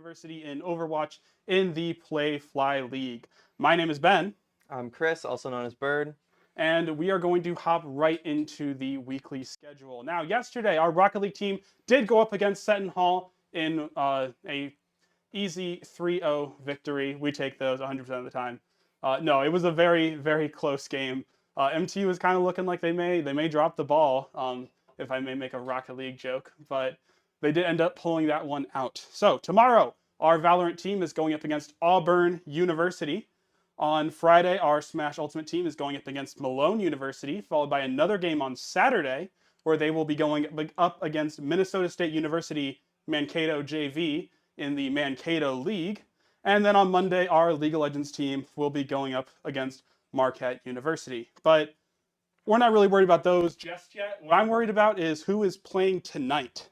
University in Overwatch in the Play Fly League. My name is Ben, I'm Chris, also known as Bird. and we are going to hop right into the weekly schedule. Now, yesterday, our Rocket League team did go up against Seton Hall in a easy 3-0 victory. We take those 100% of the time. No, it was a very, very close game. MT was kind of looking like they may drop the ball, if I may make a Rocket League joke, but they did end up pulling that one out. So tomorrow, our Valorant team is going up against Auburn University. On Friday, our Smash Ultimate team is going up against Malone University, followed by another game on Saturday, where they will be going up against Minnesota State University Mankato JV in the Mankato League. And then on Monday, our League of Legends team will be going up against Marquette University. But we're not really worried about those just yet. What I'm worried about is who is playing tonight.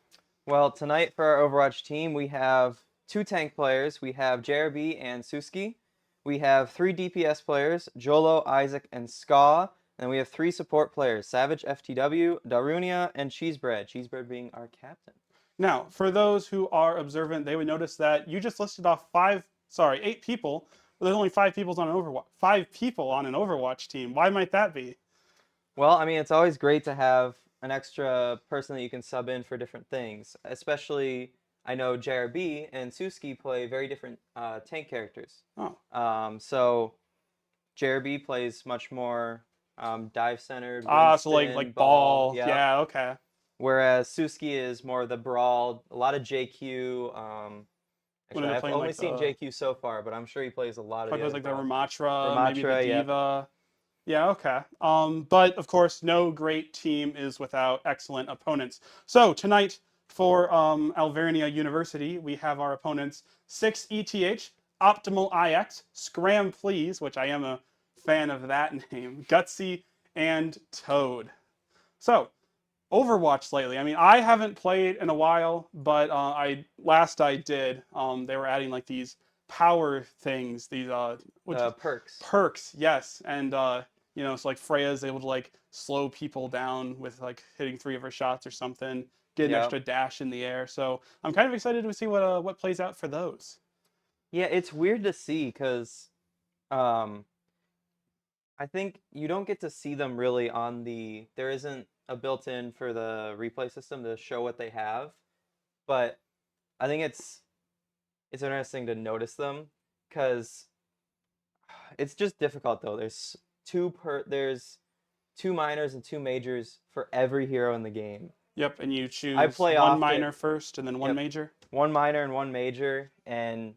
Well, tonight for our Overwatch team, we have two tank players. We have JRB and Suski. We have three DPS players, Jolo, Isaac, and Ska. And we have three support players, Savage, FTW, Darunia, and Cheesebread. Cheesebread being our captain. Now, for those who are observant, they would notice that you just listed off 8 people, but there's only 5 people on an Overwatch team. Why might that be? Well, I mean, it's always great to have an extra person that you can sub in for different things. Especially, I know JRB and Suski play very different tank characters. Oh. So JRB plays much more dive-centered. So like ball. Yep. Yeah, okay. Whereas Suski is more the brawl, a lot of JQ. Actually, I've only seen JQ so far, but I'm sure he plays a lot of the other like the Ramatra, maybe the Ramatra, Diva. Yeah, okay. But of course, no great team is without excellent opponents. So tonight for Alvernia University, we have our opponents 6ETH, Optimal IX, Scram Please, which I am a fan of that name, Gutsy, and Toad. So, Overwatch lately. I mean, I haven't played in a while, but I did. They were adding like these power things, these perks. Perks, yes, and it's like Freya's able to like slow people down with like hitting 3 of her shots or something, get an extra dash in the air. So I'm kind of excited to see what plays out for those. Yeah, it's weird to see because I think you don't get to see them really on the. There isn't a built-in for the replay system to show what they have, but I think it's interesting to notice them because it's just difficult though. There's two minors and 2 majors for every hero in the game. Yep, and you choose one minor first and then one major. 1 minor and 1 major, and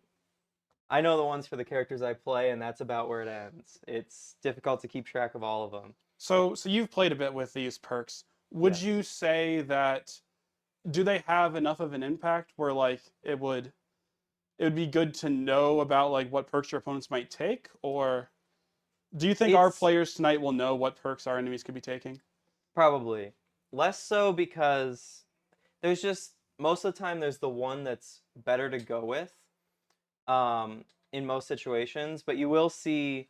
I know the ones for the characters I play, and that's about where it ends. It's difficult to keep track of all of them. So you've played a bit with these perks. Would you say that do they have enough of an impact where like it would be good to know about like what perks your opponents might take, or do you think our players tonight will know what perks our enemies could be taking? Probably. Less so because there's just most of the time there's the one that's better to go with in most situations, but you will see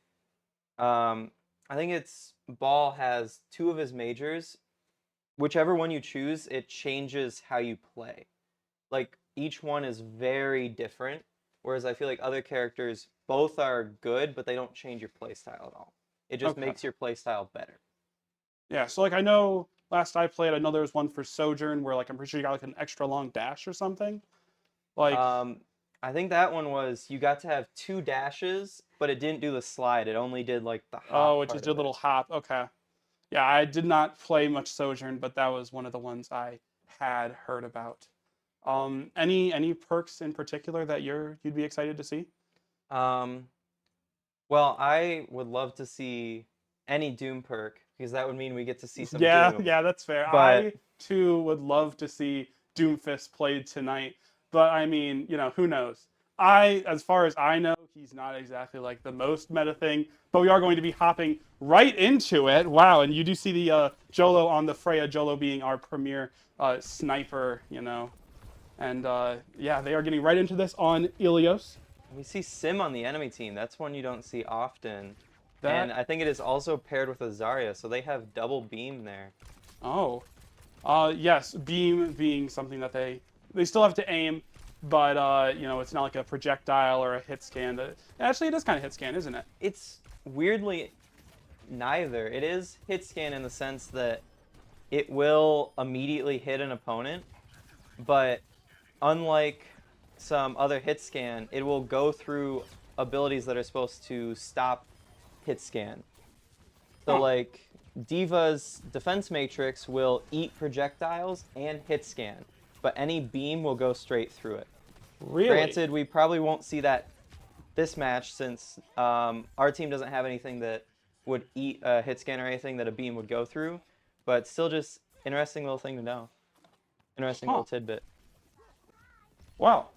I think it's Ball has 2 of his majors. Whichever one you choose, it changes how you play. Like, each one is very different, whereas I feel like other characters, both are good, but they don't change your playstyle at all. It just makes your playstyle better. Yeah, so like I know last I played, I know there was one for Sojourn where like I'm pretty sure you got like an extra long dash or something. Like I think that one was you got to have 2 dashes, but it didn't do the slide. It only did like the hop. Oh, it just did a little hop. Okay. Yeah, I did not play much Sojourn, but that was one of the ones I had heard about. Any perks in particular that you'd be excited to see? Well, I would love to see any Doom perk because that would mean we get to see some Doom. Doom. Yeah, that's fair. But I too would love to see Doomfist played tonight, but I mean, who knows? As far as I know, he's not exactly like the most meta thing, but we are going to be hopping right into it. Wow, and you do see the Jolo on the Freya, Jolo being our premier sniper, and yeah, they are getting right into this on Ilios. We see Sim on the enemy team. That's one you don't see often. And I think it is also paired with a Zarya, so they have double beam there. Oh. Yes, beam being something that they still have to aim. but you know, it's not like a projectile or a hit scan. Actually, it is kind of hit scan, isn't it? It's weirdly neither. It is hit scan in the sense that it will immediately hit an opponent, but unlike some other hit scan, it will go through abilities that are supposed to stop hit scan. So Huh. like Diva's defense matrix will eat projectiles and hit scan, but any beam will go straight through it. Really? Granted, we probably won't see that this match since our team doesn't have anything that would eat a hit scan or anything that a beam would go through, but still just interesting little thing to know. Interesting Huh. little tidbit. Well,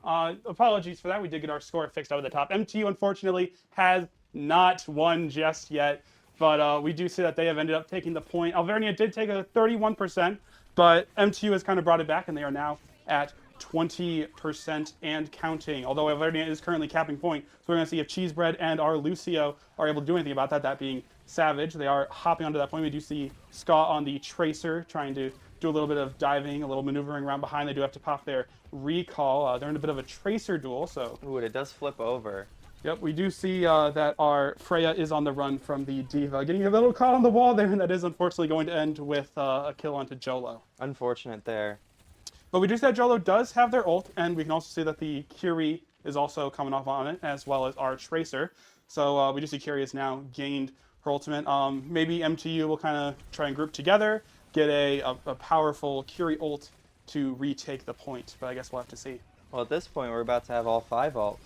apologies for that. We did get our score fixed up at the top. MTU, unfortunately, has not won just yet, but we do see that they have ended up taking the point. Alvernia did take a 31%, but MTU has kind of brought it back, and they are now at 20% and counting. Although Alvernia is currently capping point, so we're going to see if Cheesebread and our Lucio are able to do anything about that. That being Savage, they are hopping onto that point. We do see Scott on the Tracer trying to do a little bit of diving, a little maneuvering around behind. They do have to pop their recall. They're in a bit of a Tracer duel, so. Ooh, and it does flip over. Yep, we do see that our Freya is on the run from the Diva, getting a little caught on the wall there, and that is unfortunately going to end with a kill onto Jolo. Unfortunate there. But we do see that Jolo does have their ult, and we can also see that the Curie is also coming off on it, as well as our Tracer. So we do see Curie has now gained her ultimate. Maybe MTU will kind of try and group together, get a powerful Curie ult to retake the point, but I guess we'll have to see. Well, at this point, we're about to have all 5 ults.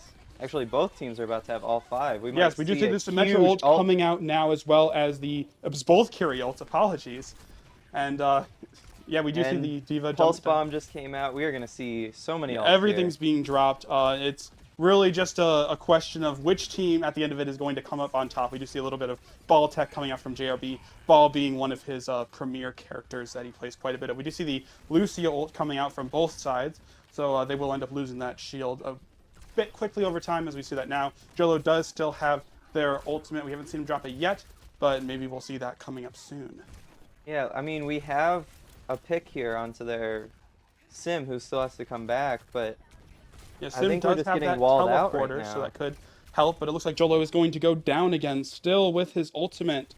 Actually, both teams are about to have all 5. We might Yes, we do see the Symmetra ult coming out now, as well as the both Curie ults. Apologies, and yeah, we do see the Diva Pulse jump. Bomb just came out. We are going to see so many ults Everything's here. being dropped. It's really just a question of which team at the end of it is going to come up on top. We do see a little bit of Ball Tech coming out from JRB, Ball being one of his premier characters that he plays quite a bit of. We do see the Lucio ult coming out from both sides, so they will end up losing that shield a bit quickly over time, as we see that now. Jolo does still have their ultimate. We haven't seen him drop it yet, but maybe we'll see that coming up soon. Yeah, I mean, we have a pick here onto their Sim who still has to come back, but Yeah, I Sim think we're does just have getting that walled out right teleporter, so now. that could help, but it looks like Jolo is going to go down again, still with his ultimate.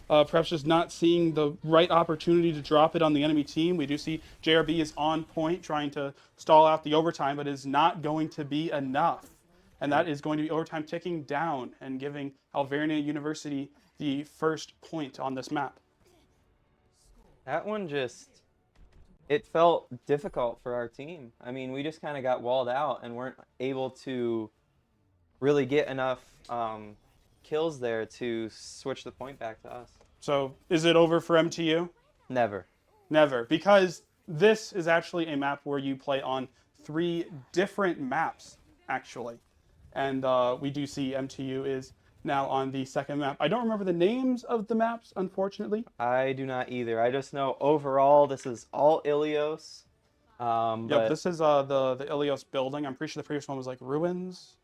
Perhaps just not seeing the right opportunity to drop it on the enemy team. We do see JRB is on point, trying to stall out the overtime, but is not going to be enough. And that is going to be overtime ticking down and giving Alvernia University the first point on this map. That one just, it felt difficult for our team. I mean, we just kind of got walled out and weren't able to really get enough kills there to switch the point back to us. So is it over for MTU? Never. Never, because this is actually a map where you play on 3 different maps, actually. And we do see MTU is now on the second map. I don't remember the names of the maps, unfortunately. I do not either. I just know overall this is all Ilios. Yep, But this is the Ilios building. I'm pretty sure the previous one was like Ruins.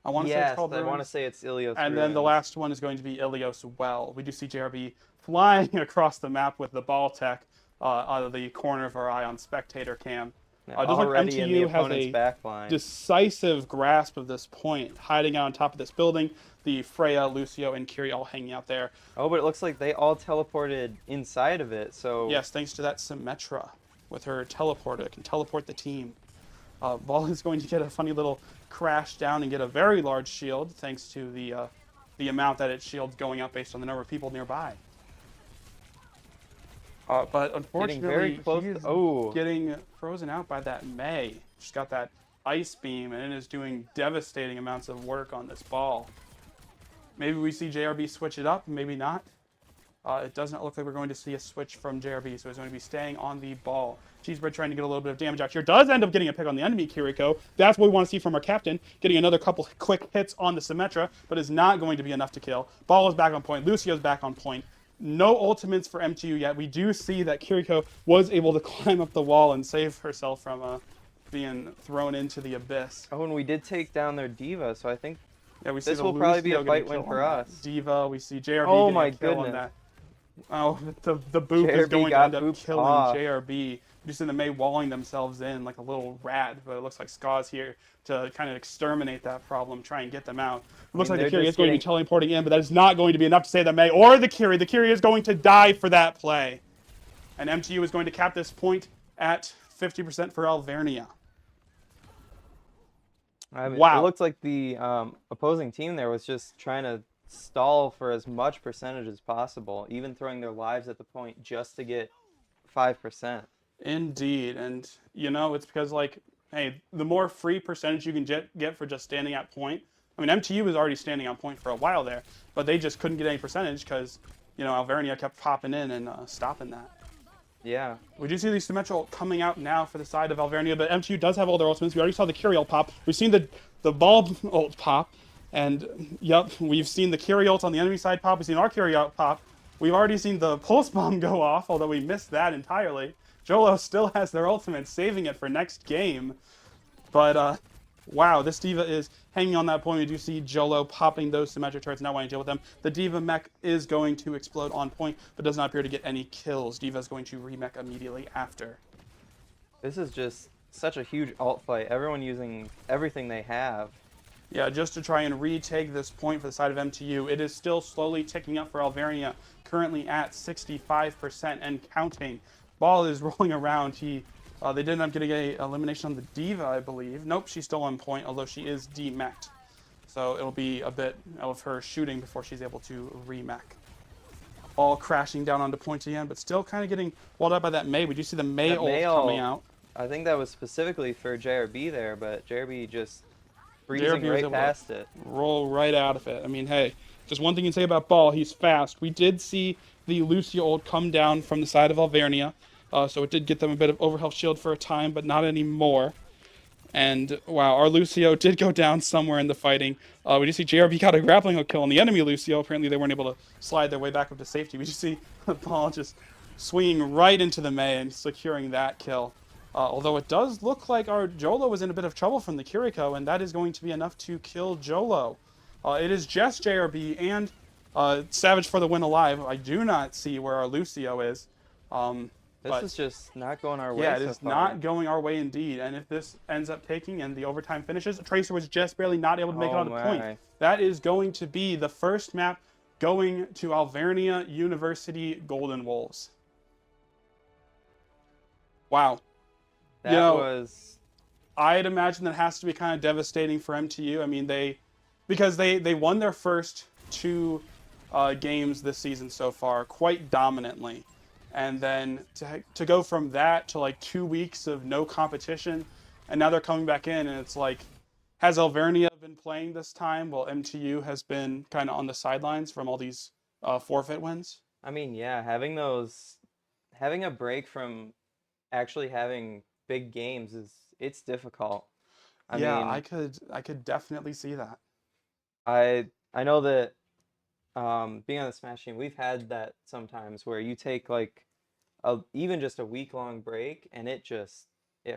I want to say it's called I Ruins. want to say it's Ilios. And then the Ruins. last one is going to be Ilios Well. We do see JRB flying across the map with the ball tech out of the corner of our eye on spectator cam. Yeah, Just like already in the MTU has opponent's a backline. decisive grasp of this point, hiding out on top of this building. The Freya, Lucio, and Kiri all hanging out there. Oh, but it looks like they all teleported inside of it. So Yes, thanks to that Symmetra with her teleporter. It can teleport the team. Ball is going to get a funny little crash down and get a very large shield, thanks to the amount that it shields going up based on the number of people nearby. But unfortunately, very close. he's getting frozen out by that Mei. She's got that ice beam, and it is doing devastating amounts of work on this ball. Maybe we see JRB switch it up, maybe not. It does not look like we're going to see a switch from JRB, so he's going to be staying on the ball. Cheesebread trying to get a little bit of damage out here. Does end up getting a pick on the enemy, Kiriko. That's what we want to see from our captain. Getting another couple quick hits on the Symmetra, but is not going to be enough to kill. Ball is back on point. Lucio's back on point. No ultimates for MTU yet. We do see that Kiriko was able to climb up the wall and save herself from being thrown into the abyss. Oh, and we did take down their Diva, so I think Yeah, we see this the will probably be a Lucio fight getting win killed for on us. that Diva. We see JRB Oh getting my a kill on goodness. that Oh, the boop is JRB going to end got up booped killing off. JRB. Just in the Mei walling themselves in like a little rat, but it looks like Ska's here to kind of exterminate that problem, try and get them out. It I looks mean, like the they're Kiri is just going to be getting. teleporting in, but that is not going to be enough to save the Mei or the Kiri. The Kiri is going to die for that play. And MTU is going to cap this point at 50% for Alvernia. I mean, it Wow. looked like the opposing team there was just trying to stall for as much percentage as possible, even throwing their lives at the point just to get 5%. Indeed. And, you know, it's because, like, hey, the more free percentage you can get for just standing at point. I mean, MTU was already standing on point for a while there, but they just couldn't get any percentage because, you know, Alvernia kept popping in and stopping that. Yeah. We do see the Symmetrical coming out now for the side of Alvernia, but MTU does have all their ultimates. We already saw the Kyrie pop. We've seen the Bulb ult pop. And, yep, we've seen the Kyrie ult on the enemy side pop. We've seen our Kyrie ult pop. We've already seen the Pulse Bomb go off, although we missed that entirely. Jolo still has their ultimate, saving it for next game. But, wow, this D.Va is hanging on that point. We do see Jolo popping those symmetric turrets, not wanting to deal with them. The D.Va mech is going to explode on point, but does not appear to get any kills. D.Va is going to remech immediately after. This is just such a huge alt fight. Everyone using everything they have. Yeah, just to try and retake this point for the side of MTU. It is still slowly ticking up for Alvernia, currently at 65% and counting. Ball is rolling around. They did end up getting a elimination on the D.Va, I believe. Nope, she's still on point, although she is demeched. So it'll be a bit of her shooting before she's able to remech. All crashing down onto point again, but still kind of getting walled out by that Mei. We do see the Mei That ult coming Mail, out. I think that was specifically for JRB there, but JRB just breezing JRB was right able to past it. roll right out of it. I mean, hey, just one thing you can say about Ball, he's fast. We did see the Lucio ult come down from the side of Alvernia, so it did get them a bit of overhealth shield for a time, but not anymore. And wow, our Lucio did go down somewhere in the fighting. We just see JRB got a grappling hook kill on the enemy Lucio. Apparently, they weren't able to slide their way back up to safety. We just see the ball just swinging right into the Mei and securing that kill. Although it does look like our Jolo was in a bit of trouble from the Kiriko, and that is going to be enough to kill Jolo. It is just JRB and Savage for the win alive. I do not see where our Lucio is. This But is just not going our way yeah, it so is far. not going our way indeed. And if this ends up taking and the overtime finishes, Tracer was just barely not able to make it Oh on the point. my. That is going to be the first map going to Alvernia University Golden Wolves. Wow. You That know, was. I'd imagine that has to be kind of devastating for MTU. I mean, because they won their first two games this season so far quite dominantly, and then to go from that to like 2 weeks of no competition, and now they're coming back in, and it's like, has Alvernia been playing this time while MTU has been kind of on the sidelines from all these forfeit wins? I mean, yeah, having a break from actually having big games it's difficult. I Yeah, mean, I could definitely see that. I know that being on the Smash team, we've had that sometimes where you take like even just a week-long break and it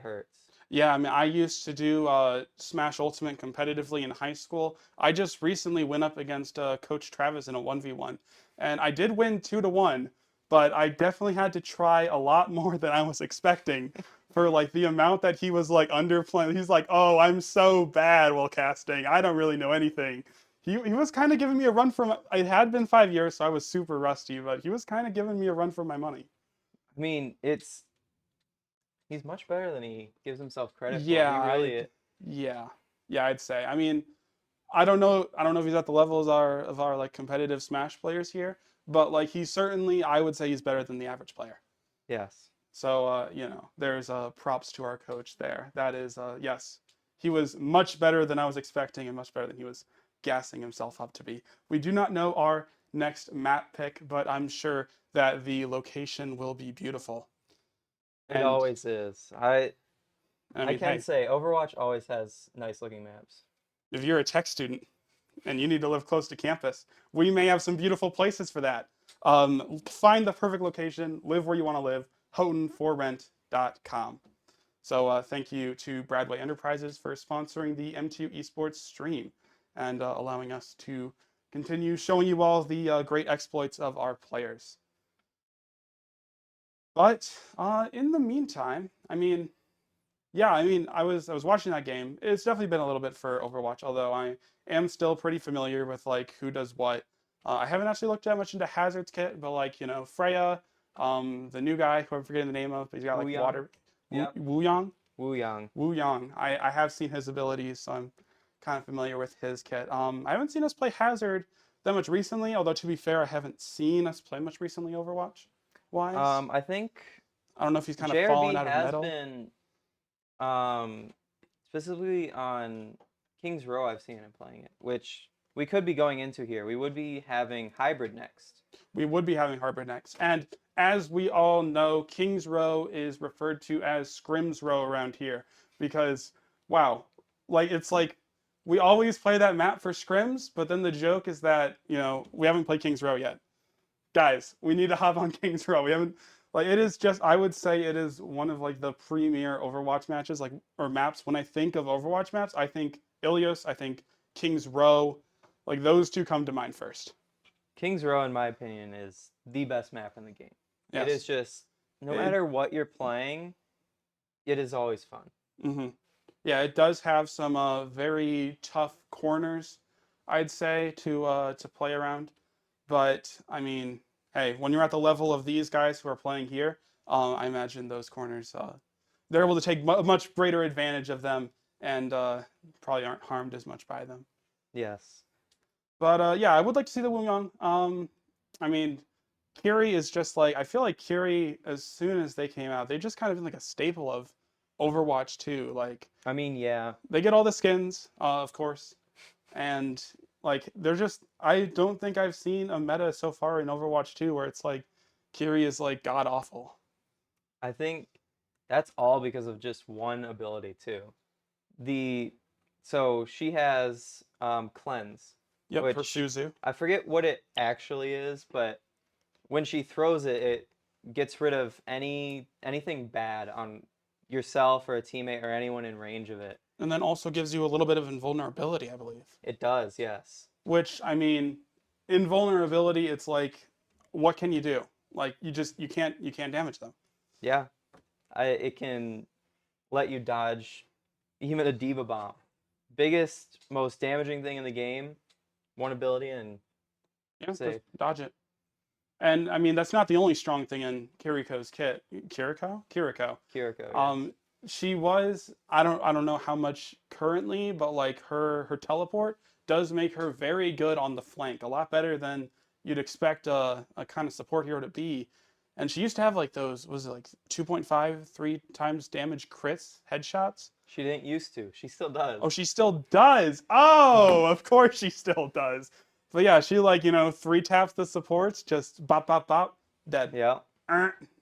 hurts. Yeah, I mean, I used to do Smash Ultimate competitively in high school. I just recently went up against Coach Travis in a 1v1, and I did win 2-1, but I definitely had to try a lot more than I was expecting for like the amount that he was like underplaying. He's like, "Oh, I'm so bad while casting. I don't really know anything." He was kind of giving me a run for my, it had been 5 years, so I was super rusty, but he was kind of giving me a run for my money. I mean, he's much better than he gives himself credit for. Yeah, He really yeah, yeah, I'd say. I mean, I don't know if he's at the level of our like competitive Smash players here, but like he's certainly, I would say he's better than the average player. yes. So you know, there's props to our coach there. That is yes, he was much better than I was expecting and much better than he was gassing himself up to be. We do not know our next map pick, but I'm sure that the location will be beautiful. It And always is. I I mean, can hey, say Overwatch always has nice looking maps. if you're a tech student and you need to live close to campus, we may have some beautiful places for that. Find the perfect location, live where you want to live, houghtonforrent.com. So thank you to Bradway Enterprises for sponsoring the M2 Esports stream and allowing us to continue showing you all the great exploits of our players. But in the meantime, I mean, yeah, I mean, I was watching that game. It's definitely been a little bit for Overwatch, although I am still pretty familiar with like who does what. I haven't actually looked that much into Hazard's kit, but like Freya, the new guy who I'm forgetting the name of, but he's got Wu like Yang. water, Yep. Wu Yang, Wu Yang. Wu Yang. I have seen his abilities, so I'm kind of familiar with his kit. I haven't seen us play Hazard that much recently, although to be fair, I haven't seen us play much recently Overwatch wise. I think I don't know if he's kind of fallen JRB out of has metal. been um specifically on King's Row. I've seen him playing it, which we could be going into here. We would be having hybrid next. We would be having Harbor next. And as we all know, King's Row is referred to as Scrim's Row around here because, wow, like it's like we always play that map for scrims, but then the joke is that, we haven't played King's Row yet. Guys, we need to hop on King's Row. We haven't, like, it is just, I would say it is one of like the premier Overwatch matches, like, or maps. When I think of Overwatch maps, I think Ilios, I think King's Row, like, those two come to mind first. King's Row, in my opinion, is the best map in the game. It is Yes. just no It, matter what you're playing, it is always fun. hmm Yeah, it does have some very tough corners, I'd say, to play around. But I mean, hey, when you're at the level of these guys who are playing here, I imagine those corners, they're able to take much greater advantage of them and probably aren't harmed as much by them. Yes. But yeah, I would like to see the Wuyong. I mean, Kiri is just like I feel like Kiri, as soon as they came out, they just kind of been like a staple of Overwatch 2. Like I mean, yeah. they get all the skins, of course, and like they're just. I don't think I've seen a meta so far in Overwatch 2 where it's like Kiri is like god awful. I think that's all because of just one ability too. The so she has cleanse, Yep, for which Suzu. I forget what it actually is, but when she throws it, it gets rid of anything bad on yourself or a teammate or anyone in range of it. And then also gives you a little bit of invulnerability, I believe. It does, yes. Which I mean, invulnerability, it's like, what can you do? Like you can't damage them. Yeah. It can let you dodge even a diva bomb. Biggest, most damaging thing in the game, one ability and Yeah, just save. dodge it. And I mean, that's not the only strong thing in Kiriko's kit. Kiriko. Kiriko, yes. Um, she was I don't know how much currently, but like her teleport does make her very good on the flank, a lot better than you'd expect a kind of support hero to be. And she used to have like those was it like 2.5, 3 times damage crits, headshots. She didn't used to. She still does. Oh, she still does. Oh, of course she still does. But yeah, she like, three taps the supports, just bop, bop, bop, dead. Yeah.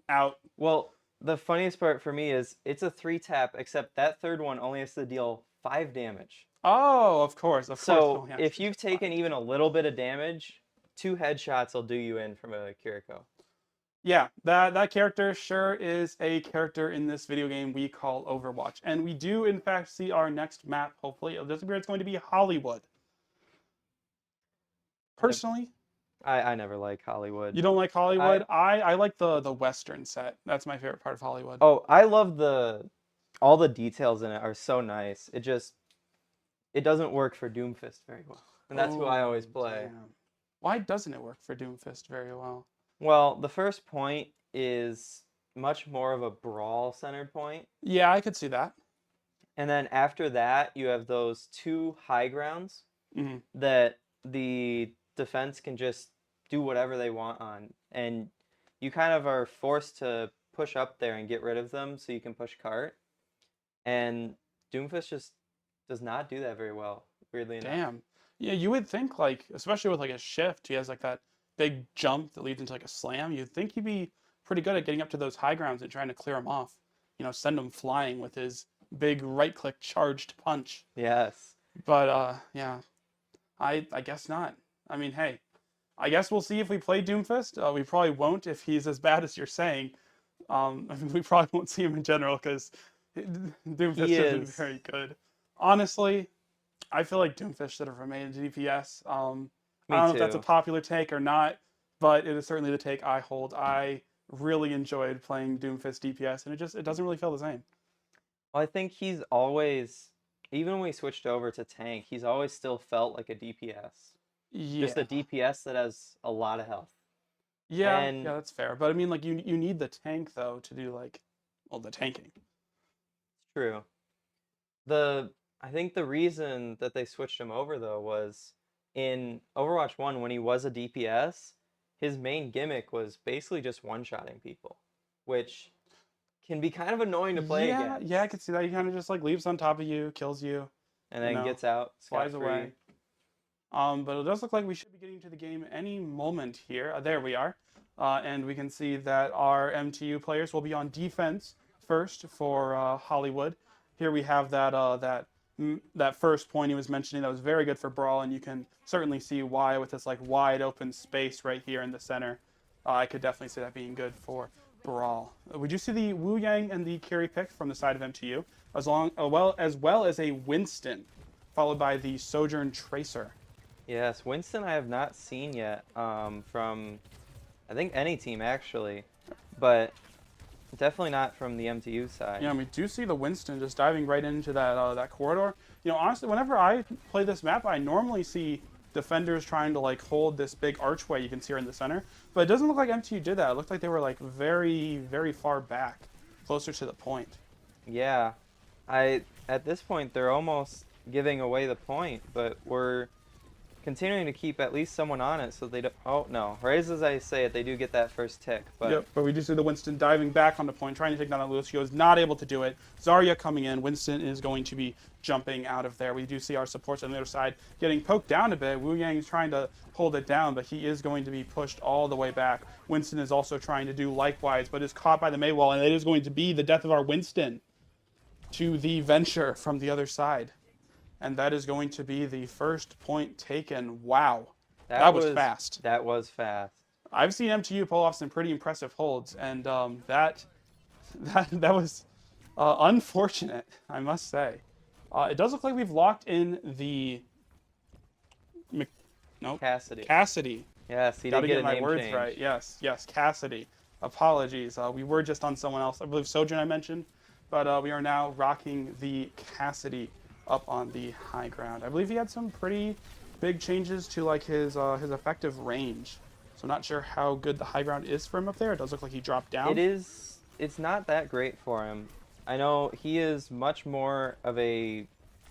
Out. Well, the funniest part for me is it's a 3 tap, except that third one only has to deal 5 damage. Oh, of course, of course. So Oh, yeah, if you've taken even a little bit of damage, 2 headshots will do you in from a Kiriko. yeah, that character sure is a character in this video game we call Overwatch. And we do, in fact, see our next map, hopefully. This appears it's going to be Hollywood. Personally, I never like Hollywood. you don't like I Hollywood. I like the Western set. That's my favorite part of Hollywood. Oh, I love all the details in it are so nice. It doesn't work for Doomfist very well. And that's who I Oh, always play. damn. Why doesn't it work for Doomfist very well? Well, the first point is much more of a brawl centered point. Yeah, I could see that. And then after that, you have those 2 high grounds Hmm that the defense can just do whatever they want on. And you kind of are forced to push up there and get rid of them so you can push cart. And Doomfist just does not do that very well, weirdly enough. Damn. Yeah, you would think like, especially with like a shift, he has like that big jump that leads into like a slam. You'd think he'd be pretty good at getting up to those high grounds and trying to clear them off. Send him flying with his big right click charged punch. Yes. But yeah, I guess not. I mean, hey, I guess we'll see if we play Doomfist. We probably won't if he's as bad as you're saying. I mean, we probably won't see him in general because Doomfist He isn't is. very good. Honestly, I feel like Doomfist should have remained DPS. I Me don't know if that's a too. popular take or not, but it is certainly the take I hold. I really enjoyed playing Doomfist DPS, and it doesn't really feel the same. Well, I think he's always, even when we switched over to tank, he's always still felt like a DPS. Just a Yeah. DPS that has a lot of health. Yeah, And yeah, that's fair. But I mean, like you need the tank though to do like, well, the tanking. it's true. The I think the reason that they switched him over though was in Overwatch 1 when he was a DPS, his main gimmick was basically just one-shotting people, which can be kind of annoying to play Yeah, yeah, I against could see that. He kind of just like leaves on top of you, kills you, and you then know, gets out flies scot-free. away. But it does look like we should be getting to the game any moment here. There we are. And we can see that our MTU players will be on defense first for Hollywood. Here we have that first point he was mentioning that was very good for Brawl, and you can certainly see why with this like wide open space right here in the center. I could definitely see that being good for Brawl. We do see the Wu Yang and the carry pick from the side of MTU, well as a Winston, followed by the Sojourn Tracer. Yes, Winston I have not seen yet from I think any team actually, but definitely not from the MTU side. Yeah, and we do see the Winston just diving right into that corridor. Honestly, whenever I play this map, I normally see defenders trying to like hold this big archway you can see here in the center, but it doesn't look like MTU did that. It looked like they were like very, very far back, closer to the point. Yeah, I at this point they're almost giving away the point, but we're continuing to keep at least someone on it so they don't. Oh no! Right as I say it, they do get that first tick, but Yep, but we do see the Winston diving back on the point, trying to take down Lucio. Is not able to do it. Zarya coming in. Winston is going to be jumping out of there. We do see our supports on the other side getting poked down a bit. Wu Yang is trying to hold it down, but he is going to be pushed all the way back. Winston is also trying to do likewise, but is caught by the Maywall, and it is going to be the death of our Winston to the Venture from the other side. And that is going to be the first point taken. Wow. That was fast. That was fast. I've seen MTU pull off some pretty impressive holds, and that was unfortunate, I must say. It does look like we've locked in the nope, Cassidy. Cassidy. Yes, he Got did to get get a my name words change. right. Yes, yes, Cassidy. Apologies. We were just on someone else. I believe Sojourn I mentioned, but we are now rocking the Cassidy up on the high ground. I believe he had some pretty big changes to like his effective range. So I'm not sure how good the high ground is for him up there. It does look like he dropped down. It is. It's not that great for him. I know he is much more of a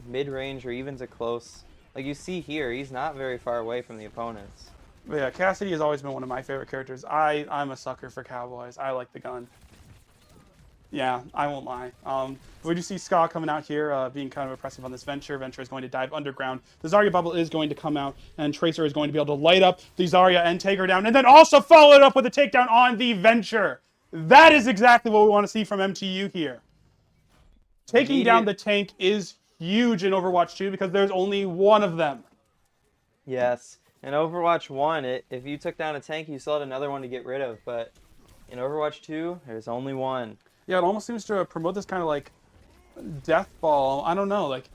mid-range or even to close. Like you see here, he's not very far away from the opponents. But yeah, Cassidy has always been one of my favorite characters. I'm a sucker for cowboys. I like the gun. Yeah, I won't lie. We do see Ska coming out here, being kind of oppressive on this Venture. Venture is going to dive underground. The Zarya bubble is going to come out, and Tracer is going to be able to light up the Zarya and take her down, and then also follow it up with a takedown on the Venture. That is exactly what we want to see from MTU here. Taking down the tank is huge in Overwatch 2 because there's only one of them. Yes. In Overwatch 1, if you took down a tank, you still had another one to get rid of, but in Overwatch 2, there's only one. Yeah, it almost seems to promote this kind of like death ball. I don't know, like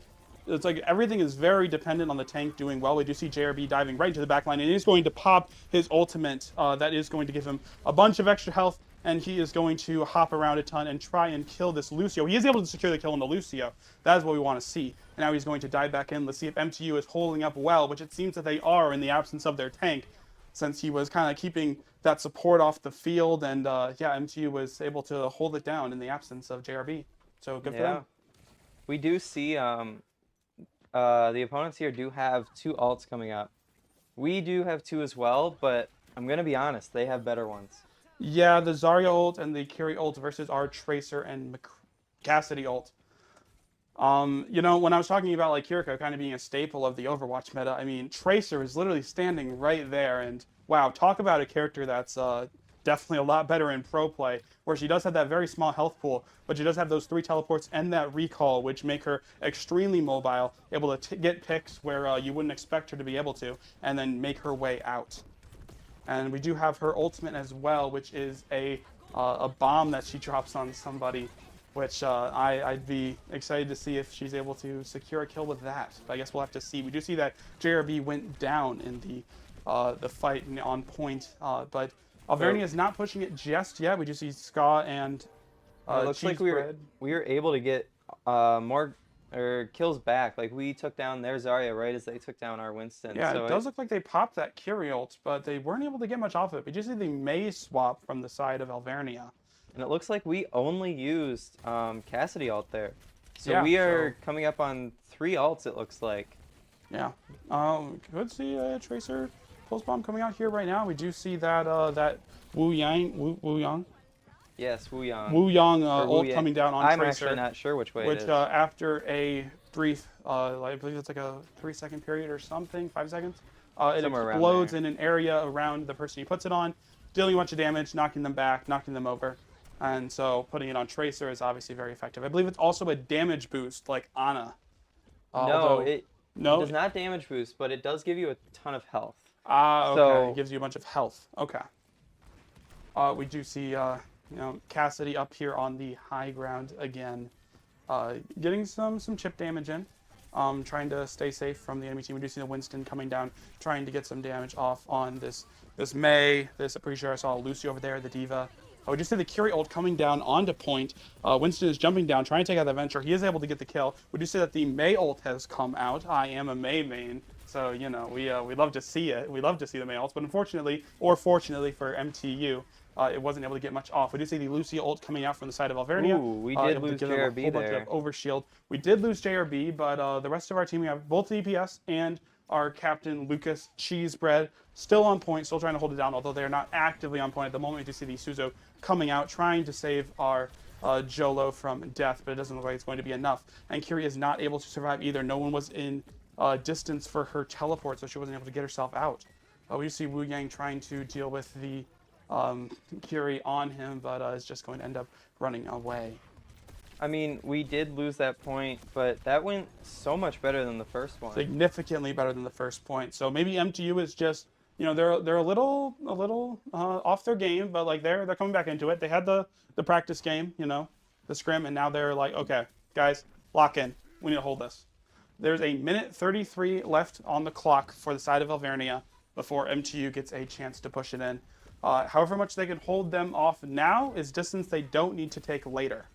it's like everything is very dependent on the tank doing well. We do see JRB diving right into the back line, and he's going to pop his ultimate. That is going to give him a bunch of extra health, and he is going to hop around a ton and try and kill this Lucio. He is able to secure the kill on the Lucio. That is what we want to see. And now he's going to dive back in. Let's see if MTU is holding up well, which it seems that they are in the absence of their tank, since he was kind of keeping that support off the field. And yeah, MTU was able to hold it down in the absence of JRB. So good for them. We do see the opponents here do have two alts coming up. We do have two as well, but I'm going to be honest, they have better ones. Yeah, the Zarya ult and the Kiri ult versus our Tracer and Cassidy ult. When I was talking about like Kiriko kind of being a staple of the Overwatch meta, I mean, Tracer is literally standing right there, and wow, talk about a character that's definitely a lot better in pro play, where she does have that very small health pool, but she does have those 3 teleports and that recall, which make her extremely mobile, able to get picks where you wouldn't expect her to be able to, and then make her way out. And we do have her ultimate as well, which is a bomb that she drops on somebody, which I'd be excited to see if she's able to secure a kill with that. But I guess we'll have to see. We do see that JRB went down in the fight on point, but Alvernia is not pushing it just yet. We do see Ska and it looks like Cheese Bread. we were able to get more kills back. Like we took down their Zarya right as they took down our Winston. Yeah, So it does look like they popped that Curie ult, but they weren't able to get much off of it. We just see the May swap from the side of Alvernia. and it looks like we only used Cassidy ult there. So Yeah, we are coming up on 3 ults, it looks like. Yeah. Could see a Tracer pulse bomb coming out here right now. We do see that that Wu Yang Yes, Wu Yang. Wu Yang Or Wu ult Yang. coming down on I'm Tracer, actually not sure which way which it is. after a brief, I believe it's like a 3-second period or something, 5 seconds, it Somewhere around explodes there. in an area around the person he puts it on, dealing a bunch of damage, knocking them back, knocking them over. And so putting it on Tracer is obviously very effective. I believe it's also a damage boost like Ana. No, Although, it no, does not damage boost, but it does give you a ton of health. okay. So- It gives you a bunch of health. Okay. We do see, Cassidy up here on the high ground again, getting some chip damage in, trying to stay safe from the enemy team. We do see the Winston coming down, trying to get some damage off on this May. I'm pretty sure I saw Lucy over there, the Diva. We just see the Curie ult coming down onto point. Winston is jumping down, trying to take out the Venture. He is able to get the kill. We do see that the May ult has come out. I am a May main, so we love to see it. We love to see the May ults, but unfortunately, or fortunately for MTU, it wasn't able to get much off. We do see the Lucy ult coming out from the side of Alvernia. Ooh, we did able to lose give them a JRB whole bunch there. of overshield. We did lose JRB, but the rest of our team, we have both the EPS and our captain, Lucas Cheesebread, still on point, still trying to hold it down, although they are not actively on point at the moment. We do see the Suzo coming out, trying to save our Jolo from death, but it doesn't look like it's going to be enough. And Curie is not able to survive either. No one was in distance for her teleport, so she wasn't able to get herself out. We see Wu Yang trying to deal with the Curie on him, but is just going to end up running away. I mean, we did lose that point, but that went so much better than the first one. Significantly better than the first point. So maybe MTU is just, they're a little off their game, but like they're coming back into it. They had the practice game, the scrim, and now they're like, okay, guys, lock in. We need to hold this. There's a minute 33 left on the clock for the side of Alvernia before MTU gets a chance to push it in. However much they can hold them off now is distance they don't need to take later.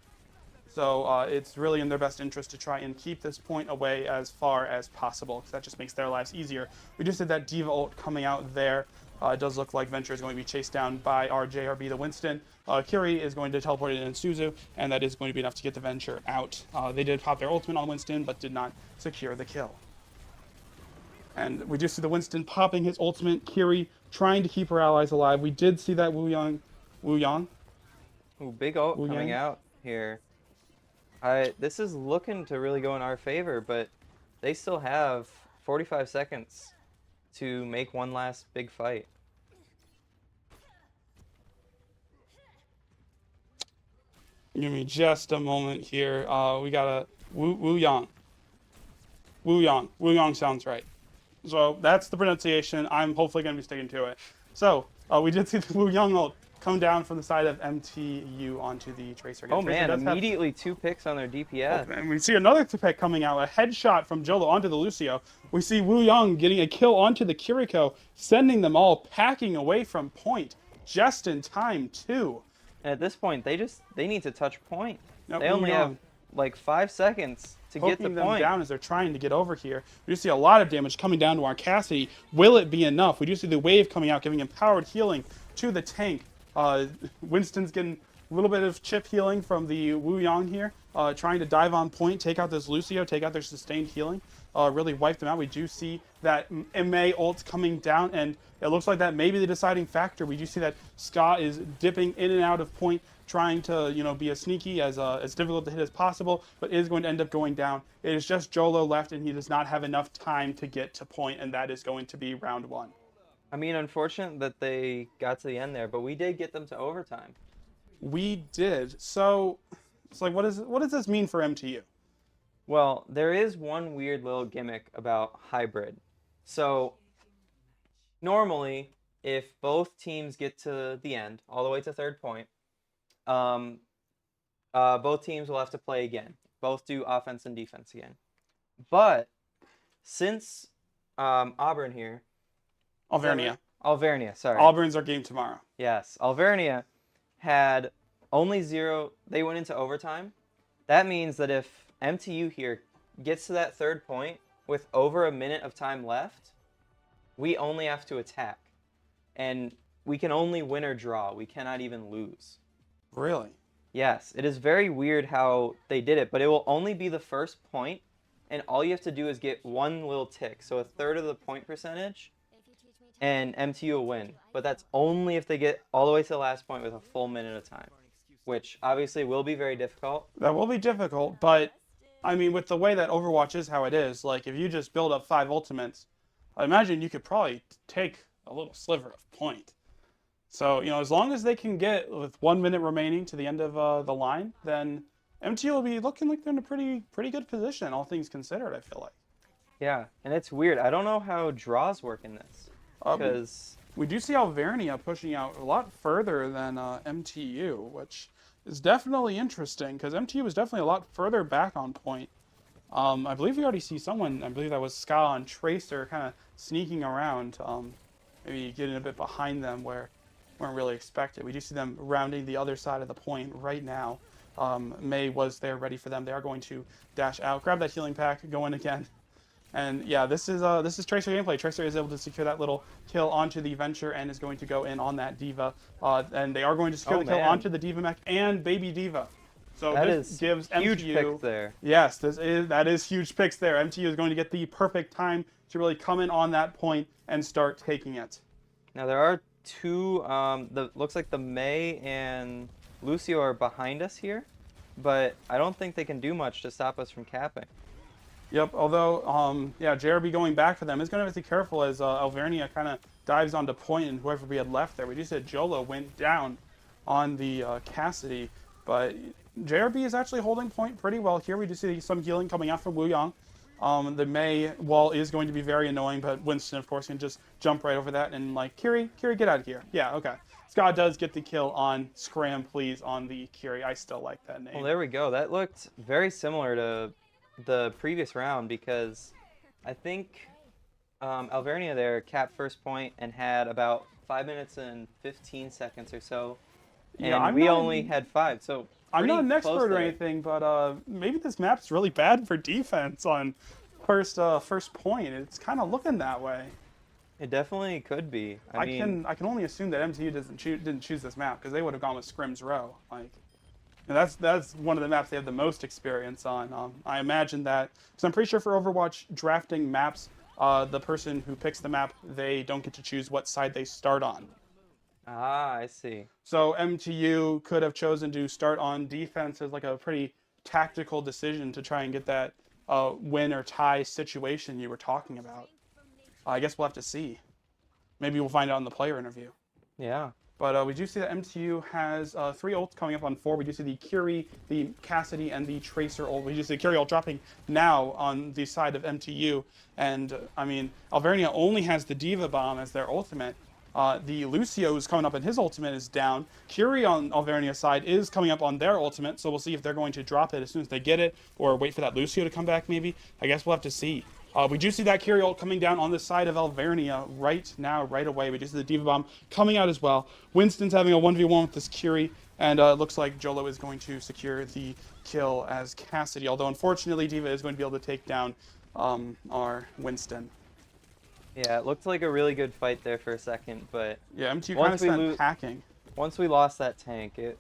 So it's really in their best interest to try and keep this point away as far as possible, because that just makes their lives easier. We just did that Diva ult coming out there. It does look like Venture is going to be chased down by our JRB, the Winston. Curie is going to teleport it in Suzu, and that is going to be enough to get the Venture out. They did pop their ultimate on Winston, but did not secure the kill. And we just see the Winston popping his ultimate, Curie trying to keep her allies alive. We did see that Wu Yang. Ooh, big ult Wu coming Yang. out here. This is looking to really go in our favor, but they still have 45 seconds to make one last big fight. Give me just a moment here. We got a Wu Yang. Wu Yang sounds right. So that's the pronunciation. I'm hopefully going to be sticking to it. So we did see the Wu Yang ult come down from the side of MTU onto the Tracer. Oh Tracer man, does have- immediately 2 picks on their DPS. And we see another pick coming out, a headshot from Jolo onto the Lucio. We see Wu Yang getting a kill onto the Kiriko, sending them all packing away from point just in time too. And at this point, they need to touch point. Now, They Wu only Yang have like 5 seconds to get the poking them point. down as they're trying to get over here. We do see a lot of damage coming down to our Cassidy. Will it be enough? We do see the wave coming out, giving empowered healing to the tank. Winston's getting a little bit of chip healing from the Wu Yang here, trying to dive on point, take out this Lucio, take out their sustained healing, really wipe them out. We do see that MA ult coming down, and it looks like that may be the deciding factor. We do see that Ska is dipping in and out of point, trying to be as sneaky, as difficult to hit as possible, but is going to end up going down. It is just Jolo left, and he does not have enough time to get to point, and that is going to be round 1. I mean, unfortunate that they got to the end there, but we did get them to overtime. We did. So it's like, what does this mean for MTU? Well, there is one weird little gimmick about hybrid. So normally, if both teams get to the end, all the way to third point, both teams will have to play again. Both do offense and defense again. But since Auburn here, Alvernia. Alvernia, sorry. Auburn's our game tomorrow. Yes, Alvernia had only 0. They went into overtime. That means that if MTU here gets to that 3rd point with over a minute of time left, we only have to attack. And we can only win or draw. We cannot even lose. Really? Yes, it is very weird how they did it, but it will only be the first point, and all you have to do is get one little tick, so a third of the point percentage, and MTU will win. But that's only if they get all the way to the last point with a full minute of time, which obviously will be very difficult. That will be difficult, but I mean, with the way that Overwatch is how it is, like if you just build up 5 ultimates, I imagine you could probably take a little sliver of point. So, as long as they can get with 1 minute remaining to the end of the line, then MTU will be looking like they're in a pretty good position, all things considered, I feel like. Yeah, and it's weird. I don't know how draws work in this, because we do see Alvernia pushing out a lot further than MTU, which is definitely interesting, because MTU is definitely a lot further back on point. I believe we already see someone, I believe that was Ska and Tracer, kind of sneaking around, maybe getting a bit behind them where weren't really expected. We do see them rounding the other side of the point right now. May was there ready for them. They are going to dash out, grab that healing pack, go in again. And yeah, this is Tracer gameplay. Tracer is able to secure that little kill onto the Venture and is going to go in on that Diva. And they are going to secure the kill onto the Diva mech and Baby Diva. So that this gives huge MTU picks there. Yes, that is huge picks there. MTU is going to get the perfect time to really come in on that point and start taking it. Now there are 2. Looks like the May and Lucio are behind us here, but I don't think they can do much to stop us from capping. Yep, although, yeah, JRB going back for them is going to have to be careful as Alvernia kind of dives onto point and whoever we had left there. We just said Jolo went down on the Cassidy, but JRB is actually holding point pretty well here. We do see some healing coming out from Wu Yang. The May wall is going to be very annoying, but Winston, of course, can just jump right over that and like, Kiri, get out of here. Yeah, okay. Scott does get the kill on Scram, please, on the Kiri. I still like that name. Well, there we go. That looked very similar to the previous round because I think Alvernia there capped first point and had about 5 minutes and 15 seconds or so. And yeah, we only had 5, so I'm not an expert or anything, but maybe this map's really bad for defense on first point. It's kind of looking that way. It definitely could be. I can only assume that MTU didn't choose this map because they would have gone with Scrim's Row. Like, and that's one of the maps they have the most experience on. I imagine that because I'm pretty sure for Overwatch drafting maps, the person who picks the map, they don't get to choose what side they start on. Ah, I see. So MTU could have chosen to start on defense as like a pretty tactical decision to try and get that win or tie situation you were talking about. I guess we'll have to see. Maybe we'll find out in the player interview. Yeah. But we do see that MTU has 3 ults coming up on 4. We do see the Curie, the Cassidy, and the Tracer ult. We do see the Curie ult dropping now on the side of MTU. And, I mean, Alvernia only has the Diva Bomb as their ultimate. The Lucio is coming up and his ultimate is down. Curie on Alvernia's side is coming up on their ultimate, so we'll see if they're going to drop it as soon as they get it, or wait for that Lucio to come back maybe. I guess we'll have to see. We do see that Curie ult coming down on the side of Alvernia right now, right away. We do see the Diva Bomb coming out as well. Winston's having a 1v1 with this Curie, and it looks like Jolo is going to secure the kill as Cassidy, although unfortunately Diva is going to be able to take down our Winston. Yeah, it looked like a really good fight there for a second, but yeah, MTU kind of started packing. Once we lost that tank, it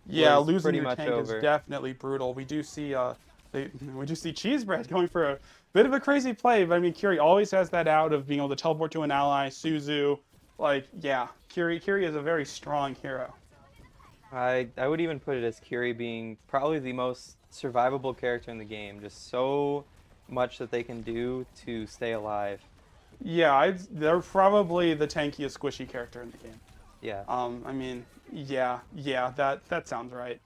was losing pretty your much tank over. is definitely brutal. We do see Cheesebread going for a bit of a crazy play, but I mean Curie always has that out of being able to teleport to an ally. Suzu, like yeah, Curie is a very strong hero. I would even put it as Curie being probably the most survivable character in the game. Just so much that they can do to stay alive. Yeah, they're probably the tankiest squishy character in the game. Yeah. I mean, yeah, that sounds right.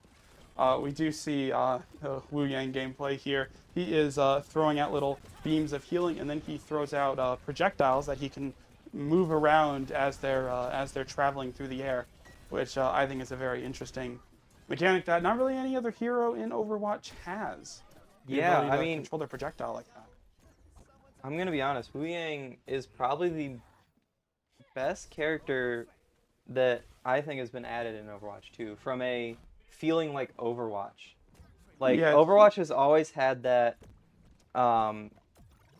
We do see Wu Yang gameplay here. He is throwing out little beams of healing, and then he throws out projectiles that he can move around as they're traveling through the air, which I think is a very interesting mechanic that not really any other hero in Overwatch has. Yeah, I mean, control their projectile like that. I'm gonna be honest. Wu Yang is probably the best character that I think has been added in Overwatch 2 from a feeling like Overwatch. Like Yeah, Overwatch has always had that um,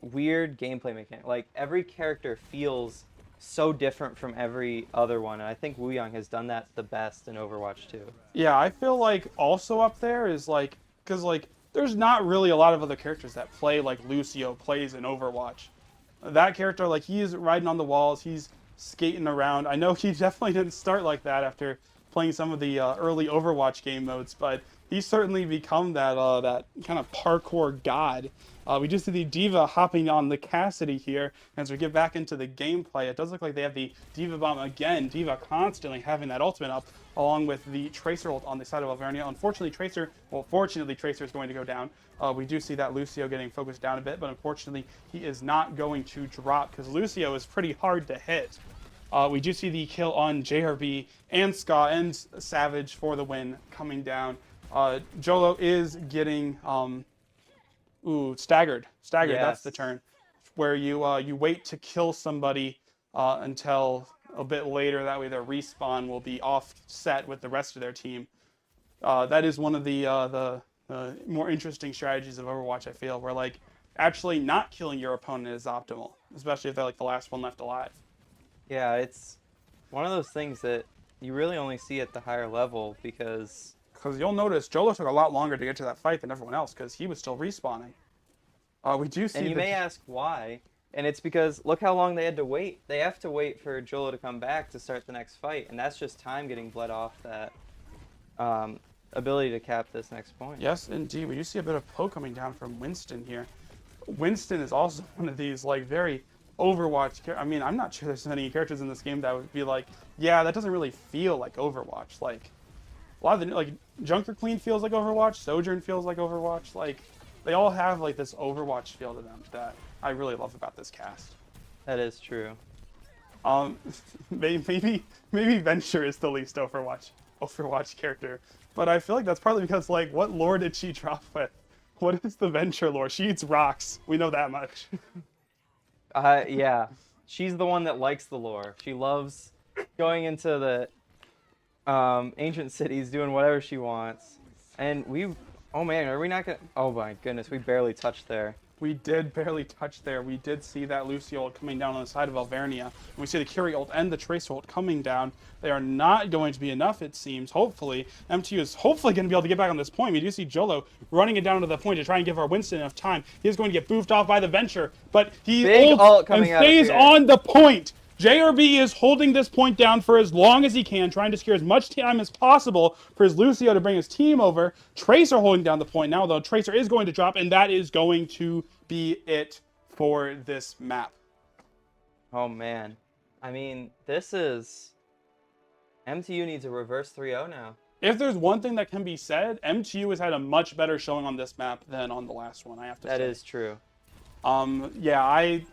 weird gameplay mechanic. Like every character feels so different from every other one, and I think Wu Yang has done that the best in Overwatch 2. yeah, I feel like also up there is like because like there's not really a lot of other characters that play like Lucio plays in Overwatch. That character, like he's riding on the walls, he's skating around. I know he definitely didn't start like that after playing some of the early Overwatch game modes, but he's certainly become that kind of parkour god. We just see the Diva hopping on the Cassidy here as we get back into the gameplay. It does look like they have the Diva bomb again. Diva constantly having that ultimate up, along with the Tracer ult on the side of Alvernia. Unfortunately, fortunately, Tracer is going to go down. We do see that Lucio getting focused down a bit, but unfortunately, he is not going to drop because Lucio is pretty hard to hit. We do see the kill on JRB and Ska and Savage for the win coming down. Jolo is getting staggered. Staggered, that's the Yes. turn. Where you wait to kill somebody until a bit later. That way their respawn will be offset with the rest of their team. That is one of the more interesting strategies of Overwatch, I feel, where like actually not killing your opponent is optimal, especially if they're like the last one left alive. Yeah, it's one of those things that you really only see at the higher level because Because you'll notice Jolo took a lot longer to get to that fight than everyone else because he was still respawning. We do and see you the may ask why, and it's because look how long they had to wait. They have to wait for Jolo to come back to start the next fight, and that's just time getting bled off that ability to cap this next point. yes, indeed. We do see a bit of poke coming down from Winston here. Winston is also one of these like very Overwatch. I mean, I'm not sure there's many characters in this game that would be like, yeah, that doesn't really feel like Overwatch. Like a lot of the like Junker Queen feels like Overwatch, Sojourn feels like Overwatch. Like they all have like this Overwatch feel to them that I really love about this cast. That is true. Um, maybe Venture is the least Overwatch character, but I feel like that's partly because like what lore did she drop with? What is the Venture lore? She eats rocks. We know that much. Yeah, she's the one that likes the lore. She loves going into the ancient cities, doing whatever she wants. And oh man, are we not gonna? Oh my goodness, we barely touched there. We did barely touch there. We did see that Lucio ult coming down on the side of Alvernia. And we see the Curie ult and the Tracer ult coming down. They are not going to be enough, it seems. Hopefully, MTU is hopefully going to be able to get back on this point. We do see Jolo running it down to the point to try and give our Winston enough time. He is going to get boofed off by the Venture, but he Big ults ult and coming out of stays here. on the point. JRB is holding this point down for as long as he can, trying to secure as much time as possible for his Lucio to bring his team over. Tracer holding down the point now, though. Tracer is going to drop, and that is going to be it for this map. Oh man, I mean, this is MTU needs a reverse 3-0 now. If there's one thing that can be said, MTU has had a much better showing on this map than on the last one, I have to say. That is true. Yeah,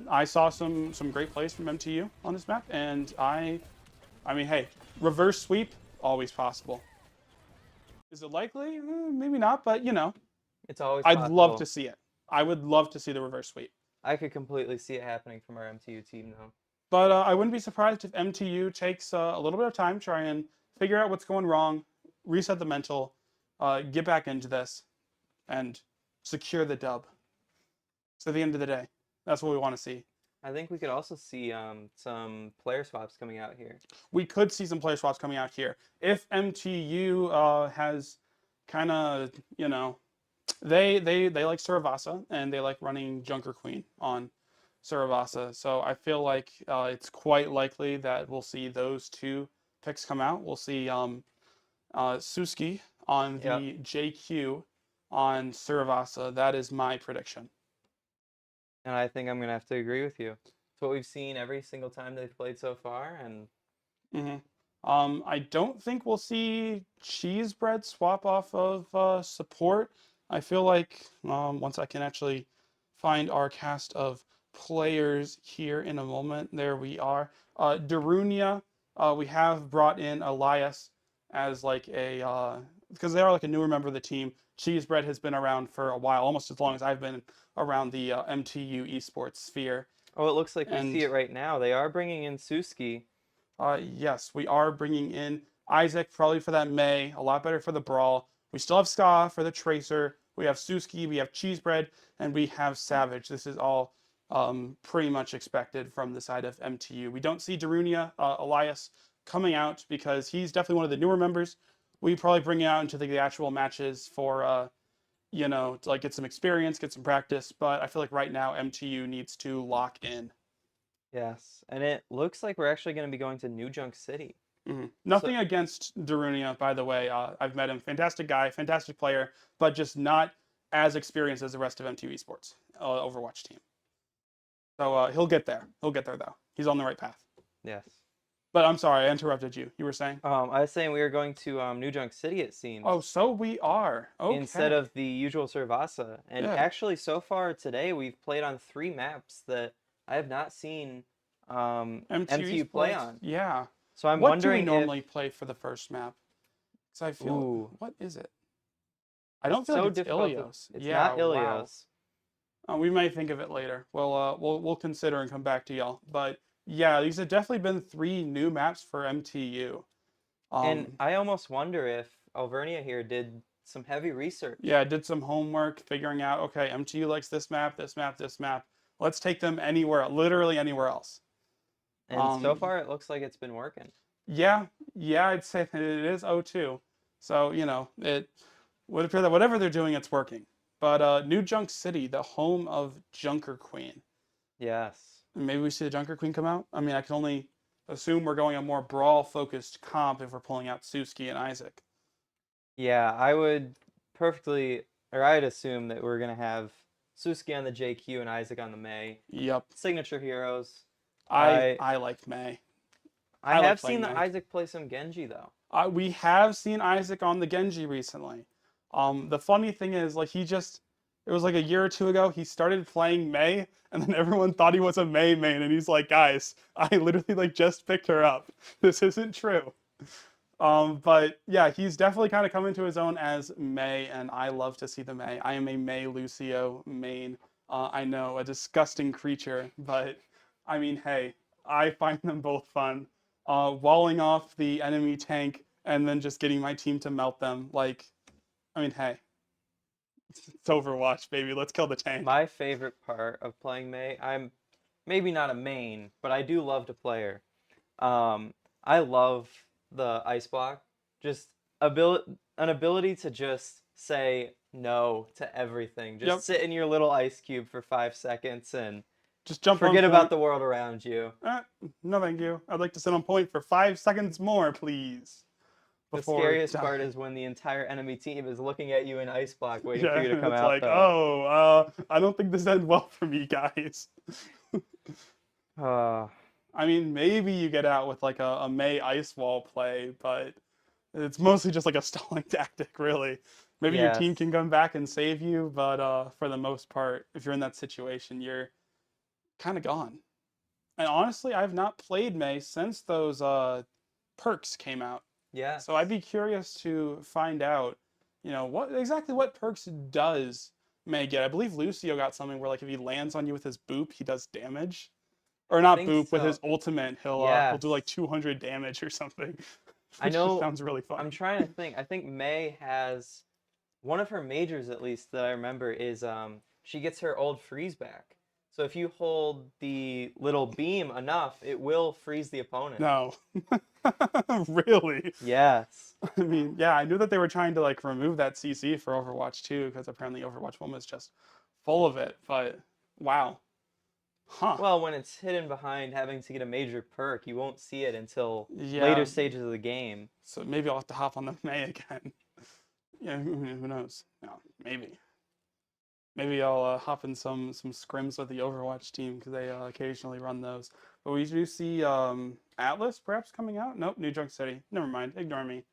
I saw some great plays from MTU on this map, and I mean, hey, reverse sweep always possible. Is it likely? Maybe not, but you know, It's always I'd possible. love to see it. I would love to see the reverse sweep. I could completely see it happening from our MTU team though. But I wouldn't be surprised if MTU takes a little bit of time, try and figure out what's going wrong, reset the mental, get back into this, and secure the dub. So at the end of the day, that's what we want to see. I think we could also see some player swaps coming out here. We could see some player swaps coming out here. If MTU has kind of, you know, they like Suravasa, and they like running Junker Queen on Suravasa. So I feel like it's quite likely that we'll see those two picks come out. We'll see Suski on the Yep. JQ on Suravasa. That is my prediction. And I think I'm gonna have to agree with you. It's what we've seen every single time they've played so far, and I don't think we'll see cheese bread swap off of support. I feel like once I can actually find our cast of players here in a moment, there we are. Darunia, we have brought in Elias as like a because they are like a newer member of the team. Cheese bread has been around for a while, almost as long as I've been around the MTU esports sphere. Oh, it looks like we see And it right now. They are bringing in Suski. yes, we are bringing in Isaac probably for that May. A lot better for the Brawl. We still have Ska for the Tracer. We have Suski. We have Cheesebread, and we have Savage. This is all pretty much expected from the side of MTU. We don't see Darunia, Elias coming out because he's definitely one of the newer members. We probably bring him out into the actual matches for to like get some experience, get some practice. But I feel like right now MTU needs to lock in. Yes, and it looks like we're actually going to be going to New Junk City. So, Nothing against Darunia, by the way. I've met him. Fantastic guy, fantastic player, but just not as experienced as the rest of MTV Sports Overwatch team. So he'll get there. He'll get there, though. He's on the right path. yes. But I'm sorry, I interrupted you. You were saying? I was saying we were going to New Junk City, it seems. Oh, so we are. Instead Okay. of the usual Servasa. And Yeah. actually, so far today, we've played on 3 maps that I have not seen MTV MTU play Sports. on. Yeah. So I'm What do we wondering if, normally play for the first map? Because I feel. ooh, What is it? I don't feel like so it's difficult. Ilios. It's Yeah. not Wow. Ilios. We might think of it later. We'll consider and come back to y'all. But yeah, these have definitely been 3 new maps for MTU. And Um, I almost wonder if Alvernia here did some heavy research. yeah, I did some homework figuring out. Okay, MTU likes this map, this map, this map. Let's take them anywhere, literally anywhere else. And so Um, far, it looks like it's been working. yeah, yeah, I'd say that it is O2. So it would appear that whatever they're doing, it's working. But New Junk City, the home of Junker Queen. Yes. Maybe we see the Junker Queen come out. I mean, I can only assume we're going a more brawl-focused comp if we're pulling out Suski and Isaac. Yeah, I would perfectly, or I'd assume that we're going to have Suski on the JQ and Isaac on the May. Yep, Signature heroes. I I I like May. I I like have seen playing the May. Isaac play some Genji though. We have seen Isaac on the Genji recently. The funny thing is, like it was like a year or two ago, he started playing May, and then everyone thought he was a May main, and he's like, guys, I literally like just picked her up. This isn't true. But yeah, he's definitely kind of come into his own as May, and I love to see the May. I am a May Lucio main. I know, a disgusting creature, but I mean, hey, I find them both fun. Walling off the enemy tank and then just getting my team to melt them. Like, I mean, hey, it's Overwatch, baby. Let's kill the tank. My favorite part of playing May, I'm maybe not a main, but I do love to play her. I love the ice block. Just an ability to just say no to everything. Just Yep, sit in your little ice cube for 5 seconds and just jump on forget about point. the world around you. Eh, no, thank you. I'd like to sit on point for 5 seconds more, please. The Before scariest part dying. is when the entire enemy team is looking at you in ice block, waiting for Yeah, you to come it's out, like, though. oh, I don't think this ends well for me, guys. Uh, I mean, maybe you get out with like a May ice wall play, but it's mostly just like a stalling tactic, really. Maybe your yes. team can come back and save you, but for the most part, if you're in that situation, you're kind of gone. And honestly, I've not played May since those perks came out. Yes. So I'd be curious to find out, what perks does May get? I believe Lucio got something where like if he lands on you with his boop, he does damage. Or I not think boop, with his so. ultimate, he'll do Yes. like 200 damage or something, I which just know. sounds really I'm funny. trying to think. I think May has one of her majors, at least that I remember, is she gets her old freeze back. So if you hold the little beam enough, it will freeze the opponent. No. Really? Yes. I mean, yeah, I knew that they were trying to like remove that CC for Overwatch 2 because apparently Overwatch 1 was just full of it, but wow. Huh. Well, when it's hidden behind having to get a major perk, you won't see it until later Yeah, stages of the game. so maybe I'll have to hop on the May again. Yeah, who knows? No, maybe. Maybe I'll hop in some scrims with the Overwatch team because they occasionally run those. But we do see Atlas perhaps coming out. Nope, New Junk City. Never mind. Ignore me.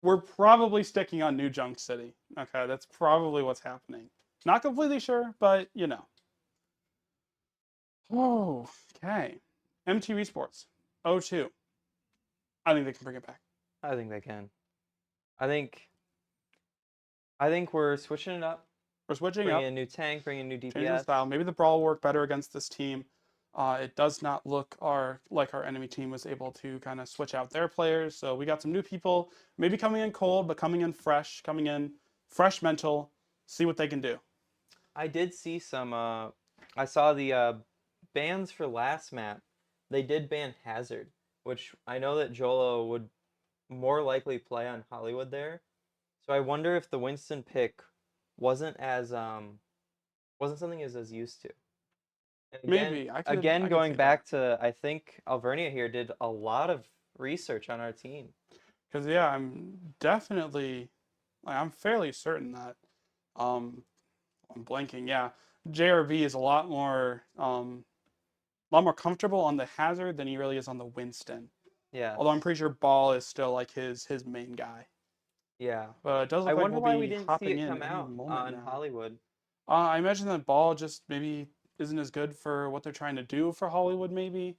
We're probably sticking on New Junk City. Okay, that's probably what's happening. Not completely sure, but you know. Oh, okay. MTV Sports. O2. I think they can bring it back. I think they can. I think I think we're switching it up. We're switching Bring up, in a new tank, bring in new changing the DPS. style. Maybe the brawl will work better against this team. It does not look like our enemy team was able to kind of switch out their players. So we got some new people, maybe coming in cold, but coming in fresh mental, see what they can do. I did see some. I saw the bans for last map. They did ban Hazard, which I know that Jolo would more likely play on Hollywood there. So I wonder if the Winston pick wasn't as wasn't something he was as used to. And Maybe again I could going see that. back to I think Alvernia here did a lot of research on our team. Because yeah, I'm fairly certain that I'm blanking. Yeah, JRB is a lot more comfortable on the Hazard than he really is on the Winston. Yeah. Although I'm pretty sure Ball is still like his main guy. Yeah. But it does I look like wonder we'll why we be didn't see hopping it in come any out moment on now. Hollywood. I imagine that Ball just maybe isn't as good for what they're trying to do for Hollywood. Maybe.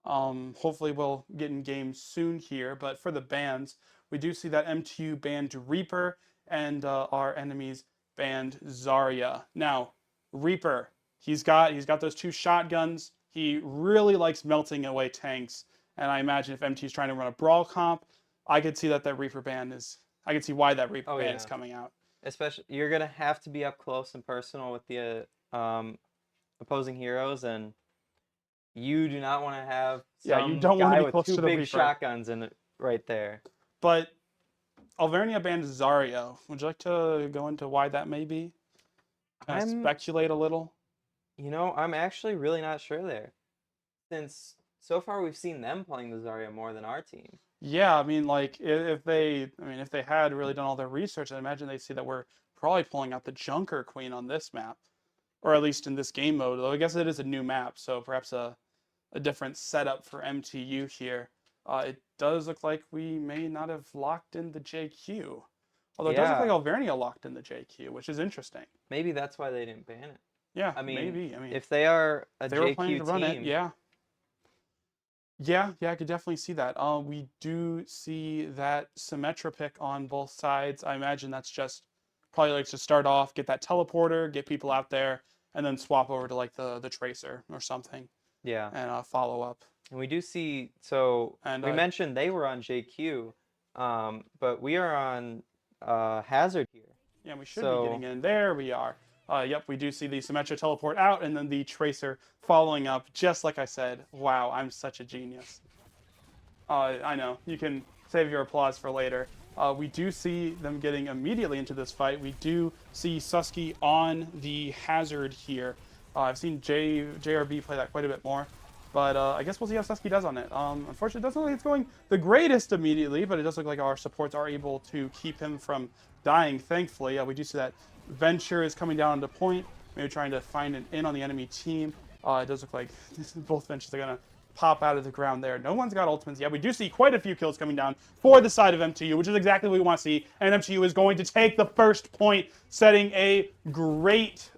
Hopefully we'll get in game soon here. But for the bans, we do see that MTU banned Reaper and our enemies banned Zarya. Now, Reaper, he's got those two shotguns. He really likes melting away tanks. And I imagine if MT is trying to run a brawl comp, I could see that Reaper ban is. I could see why that Reaper Oh ban is yeah. coming out. Especially you're gonna have to be up close and personal with the opposing heroes, and you do not want to have Yeah, you some don't want to guy be with close two to the big Reaper. shotguns in it right there. But Alvernia banned Zarya. Would you like to go into why that may be? Kind of I'm, speculate a little. I'm actually really not sure there, since so far we've seen them playing the Zarya more than our team. Yeah, I mean, like if they had really done all their research, I imagine they see that we're probably pulling out the Junker Queen on this map, or at least in this game mode. Though I guess it is a new map, so perhaps a different setup for MTU here. It does look like we may not have locked in the JQ. Although it does look like Yeah, Alvernia locked in the JQ, which is interesting. maybe that's why they didn't ban it. Yeah, I mean, maybe. I mean, if they are a if they were planning JQ to run it, team, yeah. Yeah, I could definitely see that. We do see that Symmetra pick on both sides. I imagine that's just probably like to start off, get that teleporter, get people out there, and then swap over to like the tracer or something yeah. and follow up. And we do see, so And we mentioned they were on JQ, but we are on Hazard here. yeah, we should be getting So in. There we are. Yep, we do see the Symmetra teleport out, and then the tracer following up, just like I said. Wow, I'm such a genius. I know. You can save your applause for later. We do see them getting immediately into this fight. We do see Susky on the Hazard here. I've seen JRB play that quite a bit more. But I guess we'll see how Susky does on it. Unfortunately, it doesn't look like it's going the greatest immediately, but it does look like our supports are able to keep him from dying, thankfully. We do see that Venture is coming down to point, maybe trying to find an in on the enemy team. It does look like both Ventures are going to pop out of the ground there. No one's got ultimates yet. We do see quite a few kills coming down for the side of MTU, which is exactly what we want to see. And MTU is going to take the first point, setting a great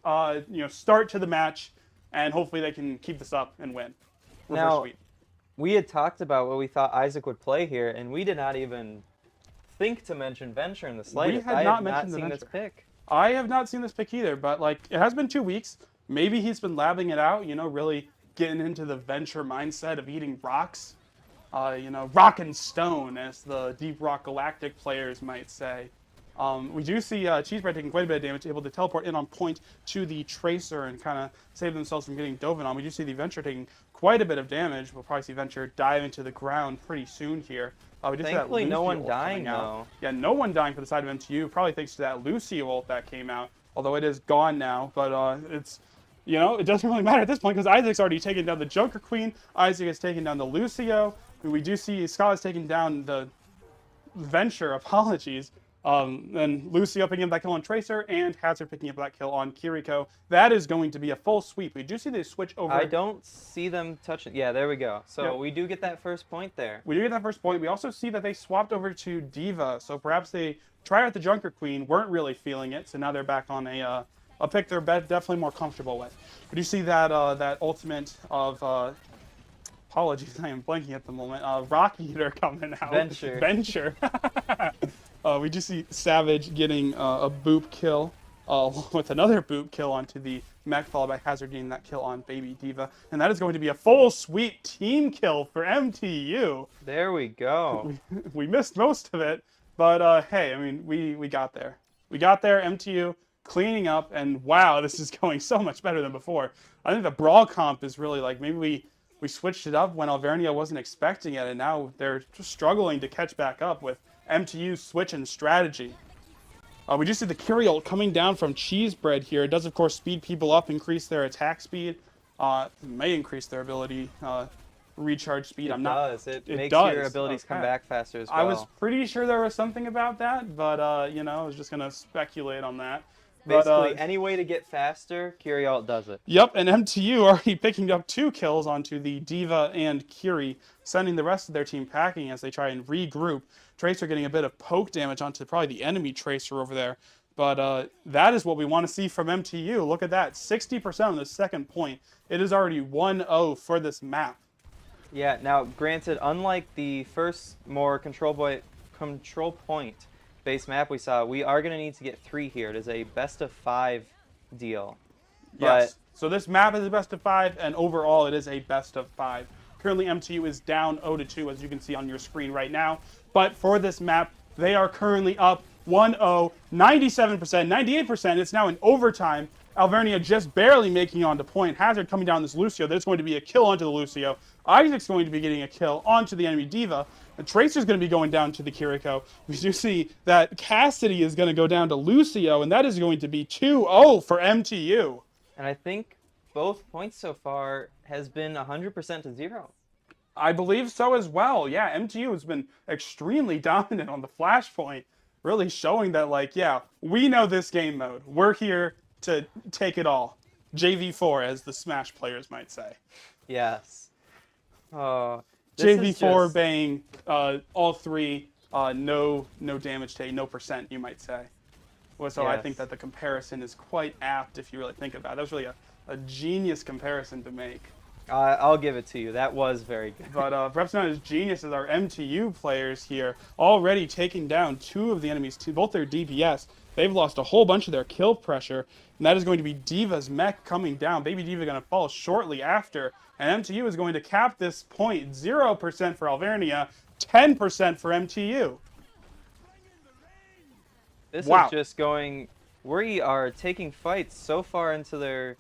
start to the match. And hopefully they can keep this up and win. Reverse now, sweep. we had talked about what we thought Isaac would play here, and we did not even think to mention Venture in the slightest. had I not have mentioned not the seen this Venture. pick. I have not seen this pick either, but like it has been 2 weeks. Maybe he's been labbing it out, really getting into the Venture mindset of eating rocks. Rock and stone, as the Deep Rock Galactic players might say. We do see Cheesebread taking quite a bit of damage, able to teleport in on point to the Tracer and kind of save themselves from getting dove on. We do see the Venture taking quite a bit of damage. We'll probably see Venture dive into the ground pretty soon here. We did Thankfully, see that no Lucy one ult dying, coming out. though. Yeah, no one dying for the side of MTU, probably thanks to that Lucy ult that came out, although it is gone now, but it's... it doesn't really matter at this point because Isaac's already taken down the Joker Queen. Isaac has taken down the Lucio. We do see Scott has taken down the Venture, apologies. And Lucio picking up that kill on Tracer, and Hazard picking up that kill on Kiriko. That is going to be a full sweep. We do see they switch over. I don't see them touching. Yeah, there we go. So Yep. we do get that first point there. We do get that first point. We also see that they swapped over to Diva, so perhaps they tried out the Junker Queen, weren't really feeling it, so now they're back on a pick they're definitely more comfortable with. We do see that that ultimate of apologies, I am blanking at the moment. Rock Eater coming out. Venture. Venture. We do see Savage getting a boop kill with another boot kill onto the mech, followed by Hazard getting that kill on Baby D.Va. And that is going to be a full sweep team kill for MTU. There we go. We missed most of it, but hey, I mean, we got there. We got there, MTU cleaning up, and wow, this is going so much better than before. I think the brawl comp is really like, maybe we switched it up when Alvernia wasn't expecting it, and now they're just struggling to catch back up with MTU's switch and strategy. We just see the Curie ult coming down from Cheesebread here. It does, of course, speed people up, increase their attack speed, may increase their ability recharge speed. It does. It makes does. your abilities come back faster as well. I was pretty sure there was something about that, but you know, I was just gonna speculate on that. Basically, any way to get faster, Curie ult does it. Yep, and MTU already picking up 2 kills onto the D.Va and Curie, sending the rest of their team packing as they try and regroup. Tracer getting a bit of poke damage onto probably the enemy Tracer over there. But that is what we want to see from MTU. Look at that, 60% on the second point. It is already 1-0 for this map. Yeah, now granted, unlike the first more control point base map we saw, we are going to need to get 3 here. It is a best of 5 deal. Yes, so this map is a best of 5, and overall it is a best of 5. Currently MTU is down 0-2, as you can see on your screen right now. But for this map, they are currently up 1-0, 97%, 98%. It's now in overtime. Alvernia just barely making on to point. Hazard coming down this Lucio. There's going to be a kill onto the Lucio. Isaac's going to be getting a kill onto the enemy D.Va. And Tracer's going to be going down to the Kiriko. We do see that Cassidy is going to go down to Lucio, and that is going to be 2-0 for MTU. And I think both points so far has been 100% to 0. I believe so as well. Yeah, MTU has been extremely dominant on the flashpoint, really showing that, like, yeah, we know this game mode. We're here to take it all. JV4, as the Smash players might say. Yes. JV4 being all 3, no damage take, no percent, you might say. Well, so yes. I think that the comparison is quite apt if you really think about it. That was really a genius comparison to make. I'll give it to you. That was very good. But perhaps not as genius as our MTU players here, already taking down 2 of the enemies, both their DPS. They've lost a whole bunch of their kill pressure, and that is going to be D.Va's mech coming down. Baby D.Va going to fall shortly after, and MTU is going to cap this point. 0% for Alvernia, 10% for MTU. This is just going... We are taking fights so far into their...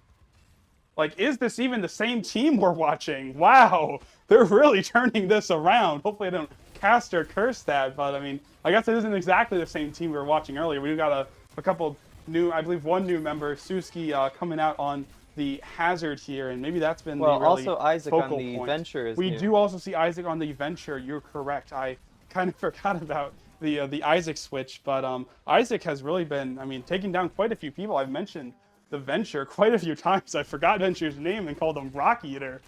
Like, is this even the same team we're watching? Wow, they're really turning this around. Hopefully I don't cast or curse that, but I mean, I guess it isn't exactly the same team we were watching earlier. We've got a couple new, I believe one new member, Suski, coming out on the Hazard here, and maybe that's been the really also Isaac on the point. Venture is We new. do also see Isaac on the Venture, you're correct. I kind of forgot about the Isaac switch, but Isaac has really been, I mean, taking down quite a few people. I've mentioned the Venture quite a few times. I forgot Venture's name and called him Rock Eater.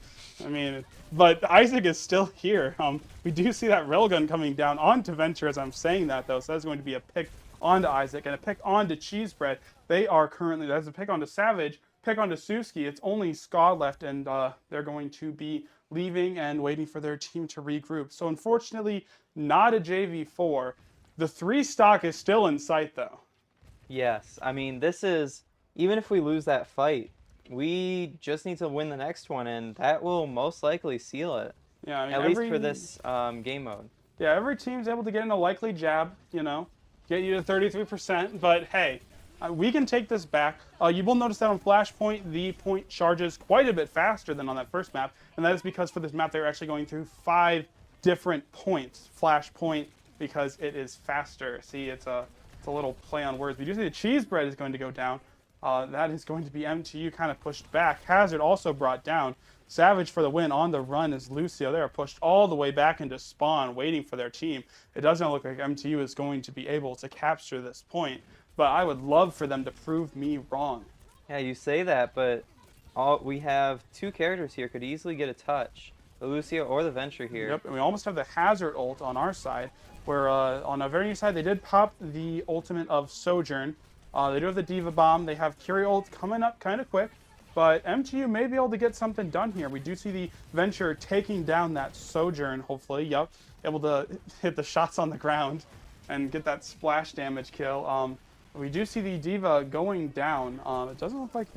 I mean, but Isaac is still here. We do see that railgun coming down onto Venture as I'm saying that, though, so that's going to be a pick onto Isaac and a pick onto Cheesebread. They are currently, that's a pick onto Savage, pick onto Suski. It's only Ska left, and they're going to be leaving and waiting for their team to regroup. So unfortunately, not a JV4. The 3 stock is still in sight, though. Yes, I mean, this is... Even if we lose that fight, we just need to win the next one, and that will most likely seal it. Yeah, I mean, at least for this game mode. Yeah, every team's able to get in a likely jab, you know, get you to 33%, but hey, we can take this back. You will notice that on Flashpoint, the point charges quite a bit faster than on that first map, and that is because for this map, they're actually going through 5 different points. Flashpoint, because it is faster. See, it's a little play on words. We do see the Cheesebread is going to go down. That is going to be MTU kind of pushed back. Hazard also brought down. Savage for the win on the run is Lucio. They are pushed all the way back into spawn, waiting for their team. It doesn't look like MTU is going to be able to capture this point, but I would love for them to prove me wrong. Yeah, you say that, but we have 2 characters here could easily get a touch. The Lucio or the Venture here. Yep, and we almost have the Hazard ult on our side, where on Alvernia side, they did pop the ultimate of Sojourn. They do have the D.Va Bomb. They have Curie ult coming up kind of quick, but MTU may be able to get something done here. We do see the Venture taking down that Sojourn, hopefully. Yep, able to hit the shots on the ground and get that splash damage kill. We do see the Diva going down. It doesn't look like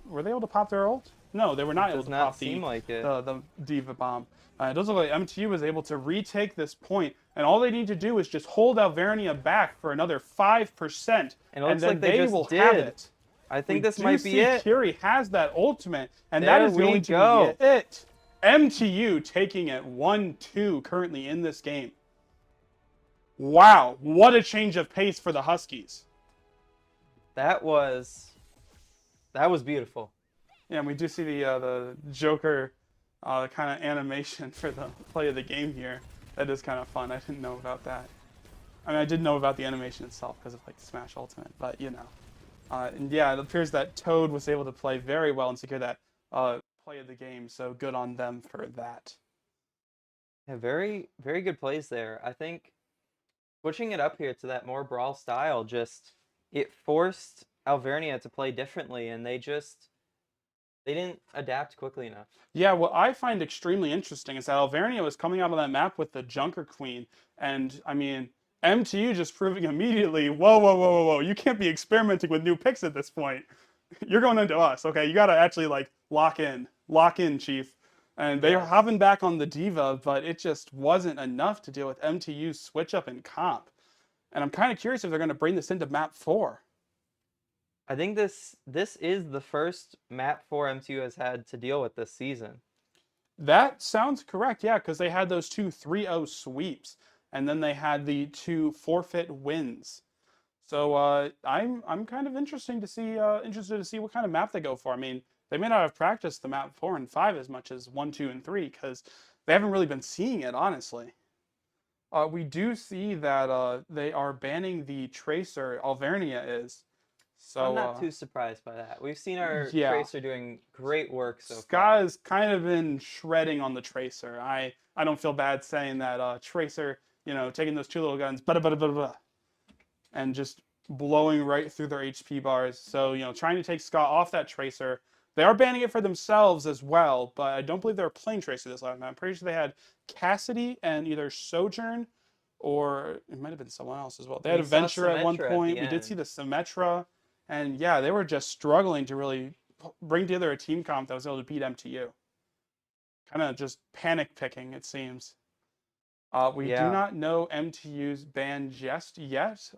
were they able to pop their ult? No, they were not It able does to not pop seem like it. the Diva bomb. It does look like MTU was able to retake this point, and all they need to do is just hold Alvernia back for another 5%, And it and looks then like they they will just have did. it. I think We this do might be see it. Curie has that ultimate, and that There is we going to be go. it. MTU taking it 1-2 currently in this game. Wow, what a change of pace for the Huskies. That was beautiful. Yeah, and we do see the Joker kind of animation for the play of the game here. That is kind of fun. I didn't know about that. I mean, I did know about the animation itself because of like Smash Ultimate, but you know. And yeah, it appears that Toad was able to play very well and secure that play of the game. So good on them for that. Yeah, very, very good plays there. I think switching it up here to that more brawl style, just it forced Alvernia to play differently, and they didn't adapt quickly enough. Yeah, what I find extremely interesting is that Alvernia was coming out on that map with the Junker Queen, and I mean, MTU just proving immediately, whoa, whoa, whoa, whoa, whoa, you can't be experimenting with new picks at this point. You're going into us, okay? You got to actually like lock in, Chief. And they are Yes. hopping back on the Diva, but it just wasn't enough to deal with MTU's switch up in comp. And I'm kind of curious if they're going to bring this into map 4. I think this is the first map 4 MTU has had to deal with this season. That sounds correct, yeah, because they had those two 3-0 sweeps, and then they had the two forfeit wins. So I'm kind of interested to see what kind of map they go for. I mean, they may not have practiced the map 4 and 5 as much as 1, 2, and 3 because they haven't really been seeing it, honestly. We do see that they are banning the Tracer. Alvernia is. I'm So not too surprised by that. We've seen our yeah, Tracer doing great work so Ska far. has kind of been shredding on the Tracer. I don't feel bad saying that Tracer, taking those two little guns, and just blowing right through their HP bars. So, trying to take Scott off that Tracer. They are banning it for themselves as well, but I don't believe they were playing Tracer this last time. I'm pretty sure they had Cassidy and either Sojourn or it might have been someone else as well. They had We saw Adventure at one Symmetra at the point. We did see end. the Symmetra. And yeah, they were just struggling to really bring together a team comp that was able to beat MTU. Kind of just panic picking, it seems. We do Yeah. not know MTU's ban just yet,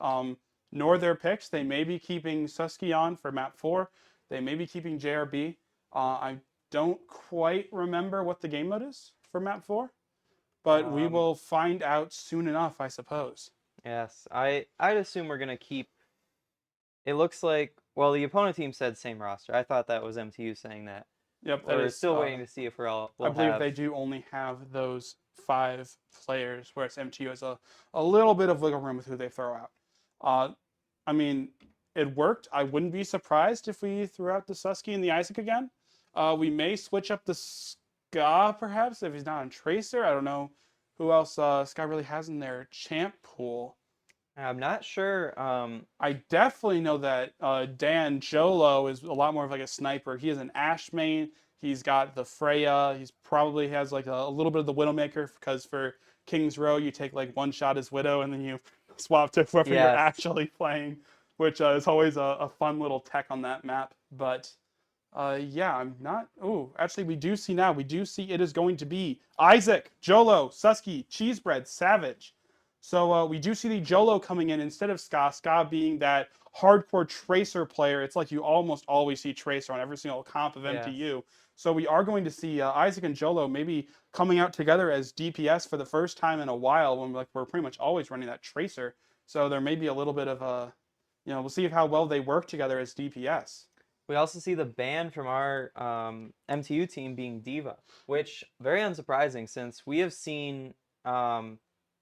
nor their picks. They may be keeping Susky on for map 4. They may be keeping JRB. I don't quite remember what the game mode is for map 4, but we Um, will find out soon enough, I suppose. yes. I'd assume we're gonna keep. It looks like, well, the opponent team said same roster. I thought that was MTU saying that. Yep, that We're is. still waiting to see if I we'll believe have. they do only have those 5 players, whereas MTU has a little bit of wiggle room with who they throw out. Uh, I mean, it worked. I wouldn't be surprised if we threw out the Susky and the Isaac again. We may switch up the Ska perhaps if he's not on Tracer. I don't know who else Ska really has in their champ pool. I'm not sure. I definitely know that Dan Jolo is a lot more of like a sniper. He is an Ash main. He's got the Freya. He's probably has like a little bit of the Widowmaker because for King's Row you take like one shot as Widow and then you swap to whoever you're Yes. actually playing, which is always a fun little tech on that map. But yeah, I'm not. Oh, actually, we do see now. We do see it is going to be Isaac, Jolo, Susky, Cheesebread, Savage. So we do see the Jolo coming in instead of Ska. Ska being that hardcore Tracer player. It's like you almost always see Tracer on every single comp of Yes. MTU. So we are going to see Isaac and Jolo maybe coming out together as DPS for the first time in a while. When we're pretty much always running that Tracer. So there may be a little bit of a, we'll see how well they work together as DPS. We also see the ban from our MTU team being Diva, which very unsurprising since we have seen.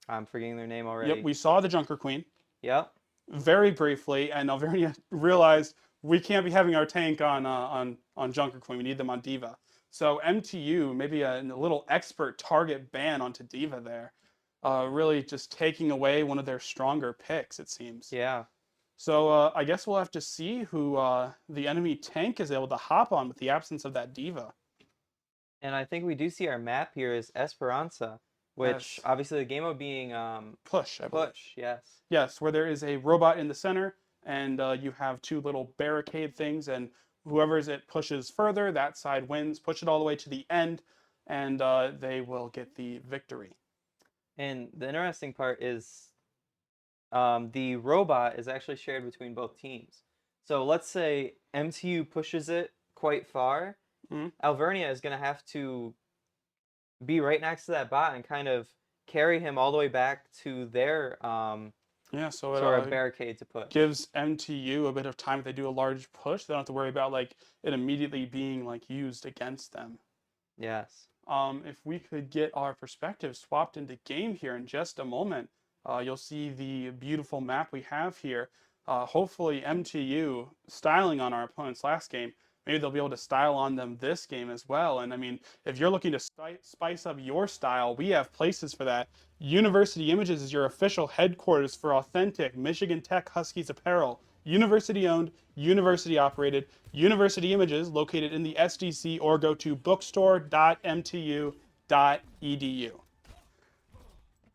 I'm forgetting their name Yep, already. we saw the Junker Queen Yep. very briefly, and Alvernia realized we can't be having our tank on Junker Queen. We need them on Diva. So MTU, maybe a little expert target ban onto Diva there, really just taking away one of their stronger picks, it seems. Yeah. So I guess we'll have to see who the enemy tank is able to hop on with the absence of that Diva. And I think we do see our map here is Esperanza, which Yes. obviously the game mode being Push, I believe. push. Yes. Yes, where there is a robot in the center, and you have two little barricade things, and whoever's it pushes further, that side wins. Push it all the way to the end, and they will get the victory. And the interesting part is the robot is actually shared between both teams. So let's say MTU pushes it quite far. Mm-hmm. Alvernia is going to have to be right next to that bot and kind of carry him all the way back to their Yeah, so sort it of barricade to push. gives MTU a bit of time if they do a large push. They don't have to worry about like it immediately being like used against them. Yes. If we could get our perspective swapped into game here in just a moment, you'll see the beautiful map we have here. Hopefully MTU styling on our opponents last game, maybe they'll be able to style on them this game as well. And I mean, if you're looking to spice up your style, we have places for that. University Images is your official headquarters for authentic Michigan Tech Huskies apparel. University owned, university operated, University Images located in the SDC, or go to bookstore.mtu.edu.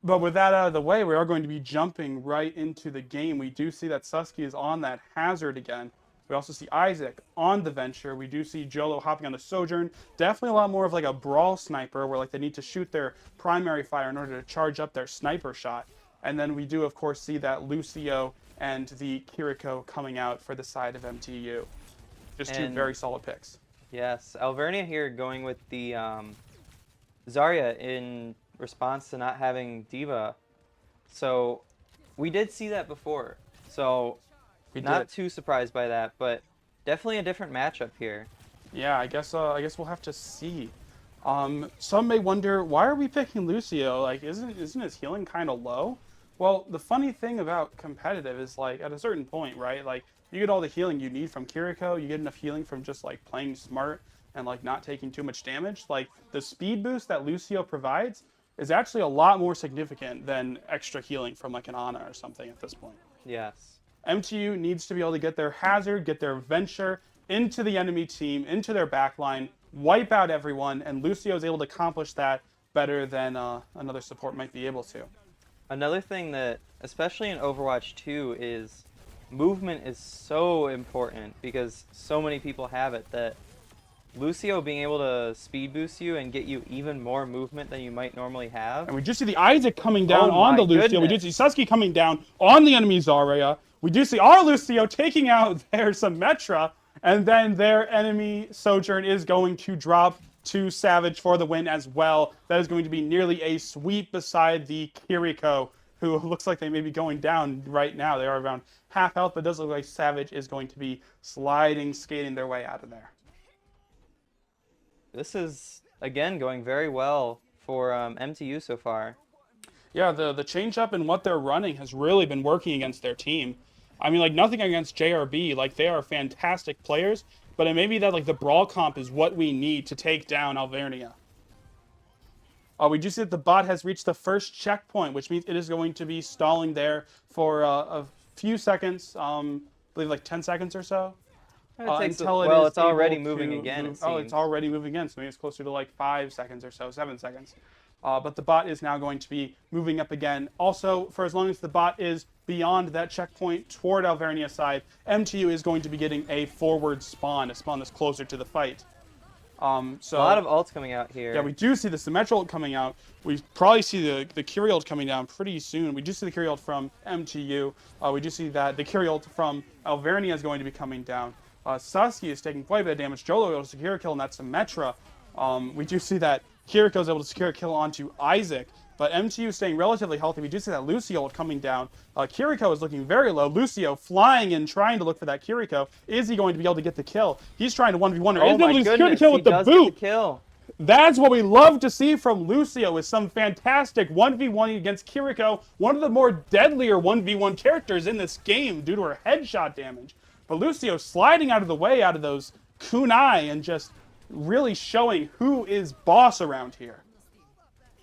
But with that out of the way, we are going to be jumping right into the game. We do see that Susky is on that hazard again. We also see Isaac on the Venture. We do see Jolo hopping on the Sojourn. Definitely a lot more of like a brawl sniper where like they need to shoot their primary fire in order to charge up their sniper shot. And then we do, of course, see that Lucio and the Kiriko coming out for the side of MTU. Just two very solid picks. Yes, Alvernia here going with the Zarya in response to not having D.Va. So we did see that before. So not too surprised by that, but definitely a different matchup here. Yeah, I guess we'll have to see. Some may wonder, why are we picking Lucio? Like, isn't his healing kind of low? Well, the funny thing about competitive is like at a certain point, right? Like you get all the healing you need from Kiriko, you get enough healing from just like playing smart and like not taking too much damage. Like the speed boost that Lucio provides is actually a lot more significant than extra healing from like an Ana or something at this point. Yes. MTU needs to be able to get their hazard, get their venture into the enemy team, into their backline, wipe out everyone, and Lucio is able to accomplish that better than another support might be able to. Another thing that, especially in Overwatch 2, is movement is so important because so many people have it that Lucio being able to speed boost you and get you even more movement than you might normally have. And we just see the Isaac coming down on the Lucio. We do see Susky coming down on the enemy Zarya. We do see our Lucio taking out their Symmetra, and then their enemy Sojourn is going to drop to Savage for the win as well. That is going to be nearly a sweep beside the Kiriko, who looks like they may be going down right now. They are around half health, but it does look like Savage is going to be skating their way out of there. This is, again, going very well for MTU so far. Yeah, the change up in what they're running has really been working against their team. I mean, like, nothing against JRB. Like, they are fantastic players, but it may be that, like, the brawl comp is what we need to take down Alvernia. We do see that the bot has reached the first checkpoint, which means it is going to be stalling there for a few seconds, I believe like 10 seconds or so. Until it's already moving again. It's already moving again, so maybe it's closer to like 5 seconds or so, 7 seconds. But the bot is now going to be moving up again. Also, for as long as the bot is beyond that checkpoint toward Alvernia's side, MTU is going to be getting a forward spawn, a spawn that's closer to the fight. So a lot of ults coming out here. Yeah, we do see the Symmetra ult coming out. We probably see the Curie ult coming down pretty soon. We do see the Curie ult from MTU. We do see that the Curie ult from Alvernia is going to be coming down. Susky is taking quite a bit of damage. Jolo able to secure a kill on that Symmetra. We do see that Kiriko is able to secure a kill onto Isaac, but MTU is staying relatively healthy. We do see that Lucio ult coming down. Kiriko is looking very low. Lucio flying and trying to look for that Kiriko. Is he going to be able to get the kill? He's trying to 1v1 her. Oh my goodness, the kill with the boot. Kill. That's what we love to see from Lucio, is some fantastic 1v1 against Kiriko, one of the more deadlier 1v1 characters in this game due to her headshot damage. But Lucio sliding out of the way out of those kunai and just really showing who is boss around here.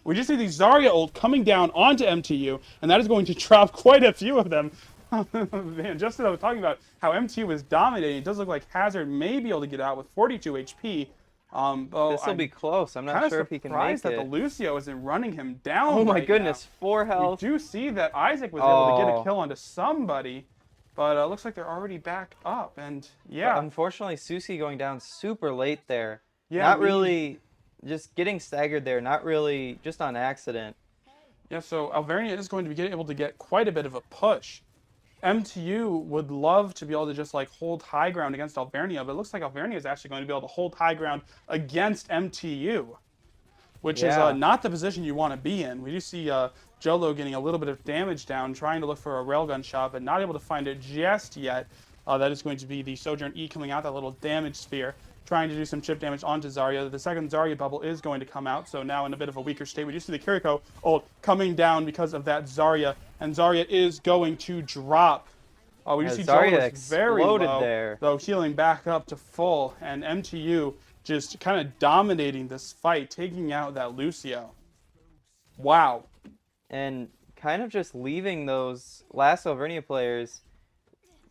We just see the Zarya ult coming down onto MTU, and that is going to drop quite a few of them. Man, just as I was talking about how MTU was dominating, it does look like Hazard may be able to get out with 42 HP. This will be close. I'm not sure if he can make it. I'm surprised that the Lucio isn't running him down. Oh my goodness, 4 health. We do see that Isaac was able to get a kill onto somebody. But looks like they're already back up. And But yeah, unfortunately, Susie going down super late there. yeah, Not really just getting staggered there, not really just on accident. Yeah, so Alvernia is going to be able to get quite a bit of a push. MTU would love to be able to just like hold high ground against Alvernia, but it looks like Alvernia is actually going to be able to hold high ground against MTU, which is Yeah. not the position you want to be in. We do see Jolo getting a little bit of damage down, trying to look for a railgun shot, but not able to find it just yet. That is going to be the Sojourn E coming out, that little damage sphere, trying to do some chip damage onto Zarya. The second Zarya bubble is going to come out, so now in a bit of a weaker state. We do see the Kiriko ult coming down because of that Zarya, and Zarya is going to drop. We Yeah, just see Zarya Jolo is very exploded low, there. though healing back up to full, and MTU just kind of dominating this fight, taking out that Lucio. Wow. And kind of just leaving those last Alvernia players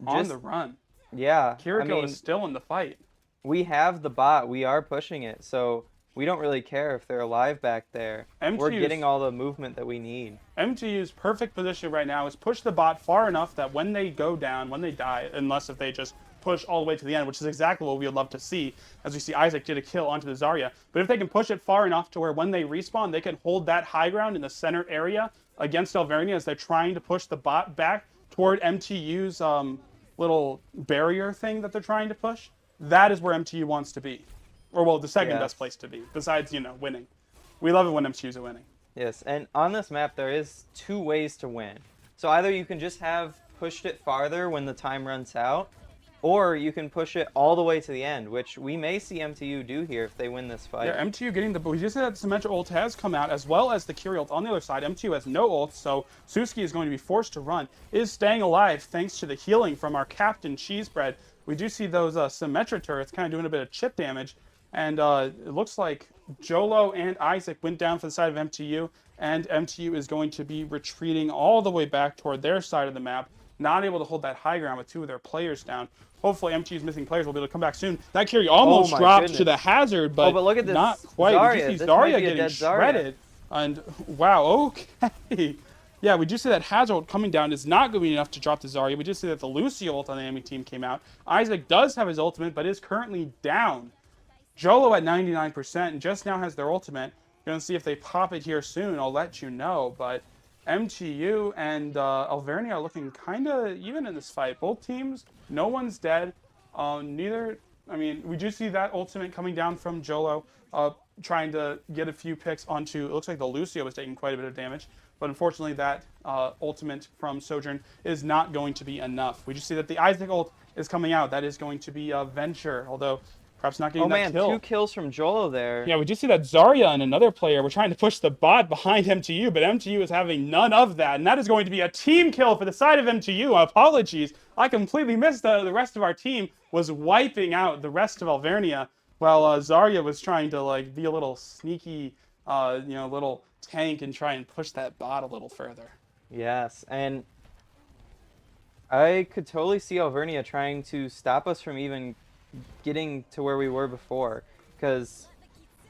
On the run. yeah. Kiriko I mean, is still in the fight. we have the bot. We are pushing it. So we don't really care if they're alive back there. We're MTU's getting all the movement that we need. MTU's perfect position right now is push the bot far enough that when they go down, when they die, unless if they just push all the way to the end, which is exactly what we would love to see, as we see Isaac get a kill onto the Zarya. But if they can push it far enough to where when they respawn, they can hold that high ground in the center area against Alvernia as they're trying to push the bot back toward MTU's little barrier thing that they're trying to push, that is where MTU wants to be. Or, well, the second best place to be, besides, winning. We love it when MTUs are winning. Yes, and on this map there is two ways to win. So either you can just have pushed it farther when the time runs out, or you can push it all the way to the end, which we may see MTU do here if they win this fight. Yeah, MTU getting the... We just said that Symmetra ult has come out, as well as the Curie ult on the other side. MTU has no ult, so Suski is going to be forced to run. Is staying alive thanks to the healing from our Captain Cheesebread. We do see those Symmetra turrets kind of doing a bit of chip damage, and it looks like Jolo and Isaac went down for the side of MTU, and MTU is going to be retreating all the way back toward their side of the map, not able to hold that high ground with two of their players down. Hopefully MTU's missing players will be able to come back soon. That Curie almost dropped to the hazard, but, look at this not quite. Zarya. We do see This Zarya might be a getting dead Zarya. shredded. And wow, okay. Yeah, we do see that hazard ult coming down is not going to be enough to drop the Zarya. We just see that the Lucio ult on the enemy team came out. Isaac does have his ultimate, but is currently down. Jolo at 99% and just now has their ultimate. Going to see if they pop it here soon. I'll let you know. But MTU and Alvernia are looking kind of even in this fight. Both teams, no one's dead. Neither, I mean, we do see that ultimate coming down from Jolo, trying to get a few picks onto, it looks like the Lucio was taking quite a bit of damage. But unfortunately, that ultimate from Sojourn is not going to be enough. We just see that the Isaac ult is coming out. That is going to be a Venture, although perhaps not getting that kill. 2 kills from Jolo there. Yeah, we do see that Zarya and another player were trying to push the bot behind MTU, but MTU is having none of that, and that is going to be a team kill for the side of MTU. Apologies, I completely missed the rest of our team was wiping out the rest of Alvernia, while Zarya was trying to be a little sneaky, little tank and try and push that bot a little further. Yes, and I could totally see Alvernia trying to stop us from even getting to where we were before, because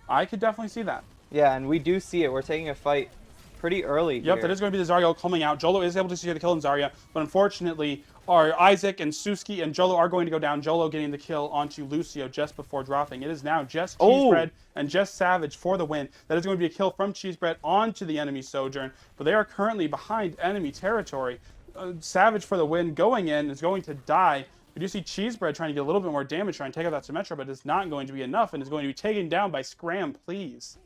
I could definitely see that. Yeah, and we do see it. We're taking a fight pretty early Yep, here. that is going to be the Zarya coming out. Jolo is able to secure the kill on Zarya, but unfortunately, our Isaac and Suski and Jolo are going to go down. Jolo getting the kill onto Lucio just before dropping. It is now just Cheesebread and just Savage for the win. That is going to be a kill from Cheesebread onto the enemy Sojourn, but they are currently behind enemy territory. Savage for the win going in is going to die. We do see Cheesebread trying to get a little bit more damage, trying to take out that Symmetra, but it's not going to be enough and is going to be taken down by Scram, please.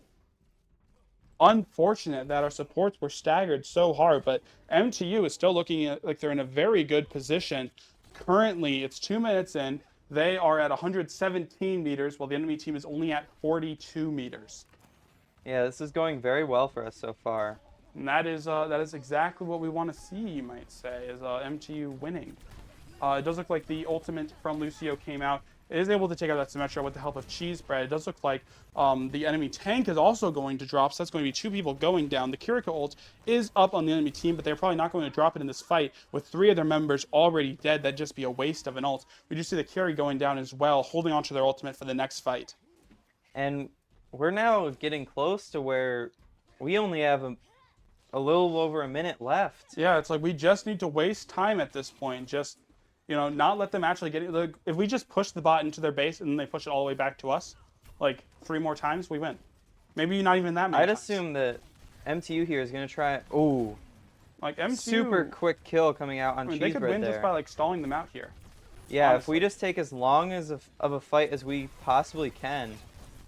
Unfortunate that our supports were staggered so hard, but MTU is still looking like they're in a very good position. Currently, it's 2 minutes in. They are at 117 meters, while the enemy team is only at 42 meters. Yeah, this is going very well for us so far. And that is exactly what we want to see, you might say, is MTU winning. It does look like the ultimate from Lucio came out. It is able to take out that Symmetra with the help of Cheesebread. It does look like the enemy tank is also going to drop, so that's going to be 2 people going down. The Kiriko ult is up on the enemy team, but they're probably not going to drop it in this fight. With 3 of their members already dead, that'd just be a waste of an ult. We do see the Curie going down as well, holding on to their ultimate for the next fight. And we're now getting close to where we only have a little over a minute left. Yeah, it's like we just need to waste time at this point. Just not let them actually get it. If we just push the bot into their base and then they push it all the way back to us, like 3 more times, we win. Maybe not even that many I'd times. assume that MTU here is going to try. Ooh, Like MTU, super quick kill coming out on I mean, Cheese they could right win there. just by like stalling them out here. Yeah, if we honestly. just take as long as of a fight as we possibly can,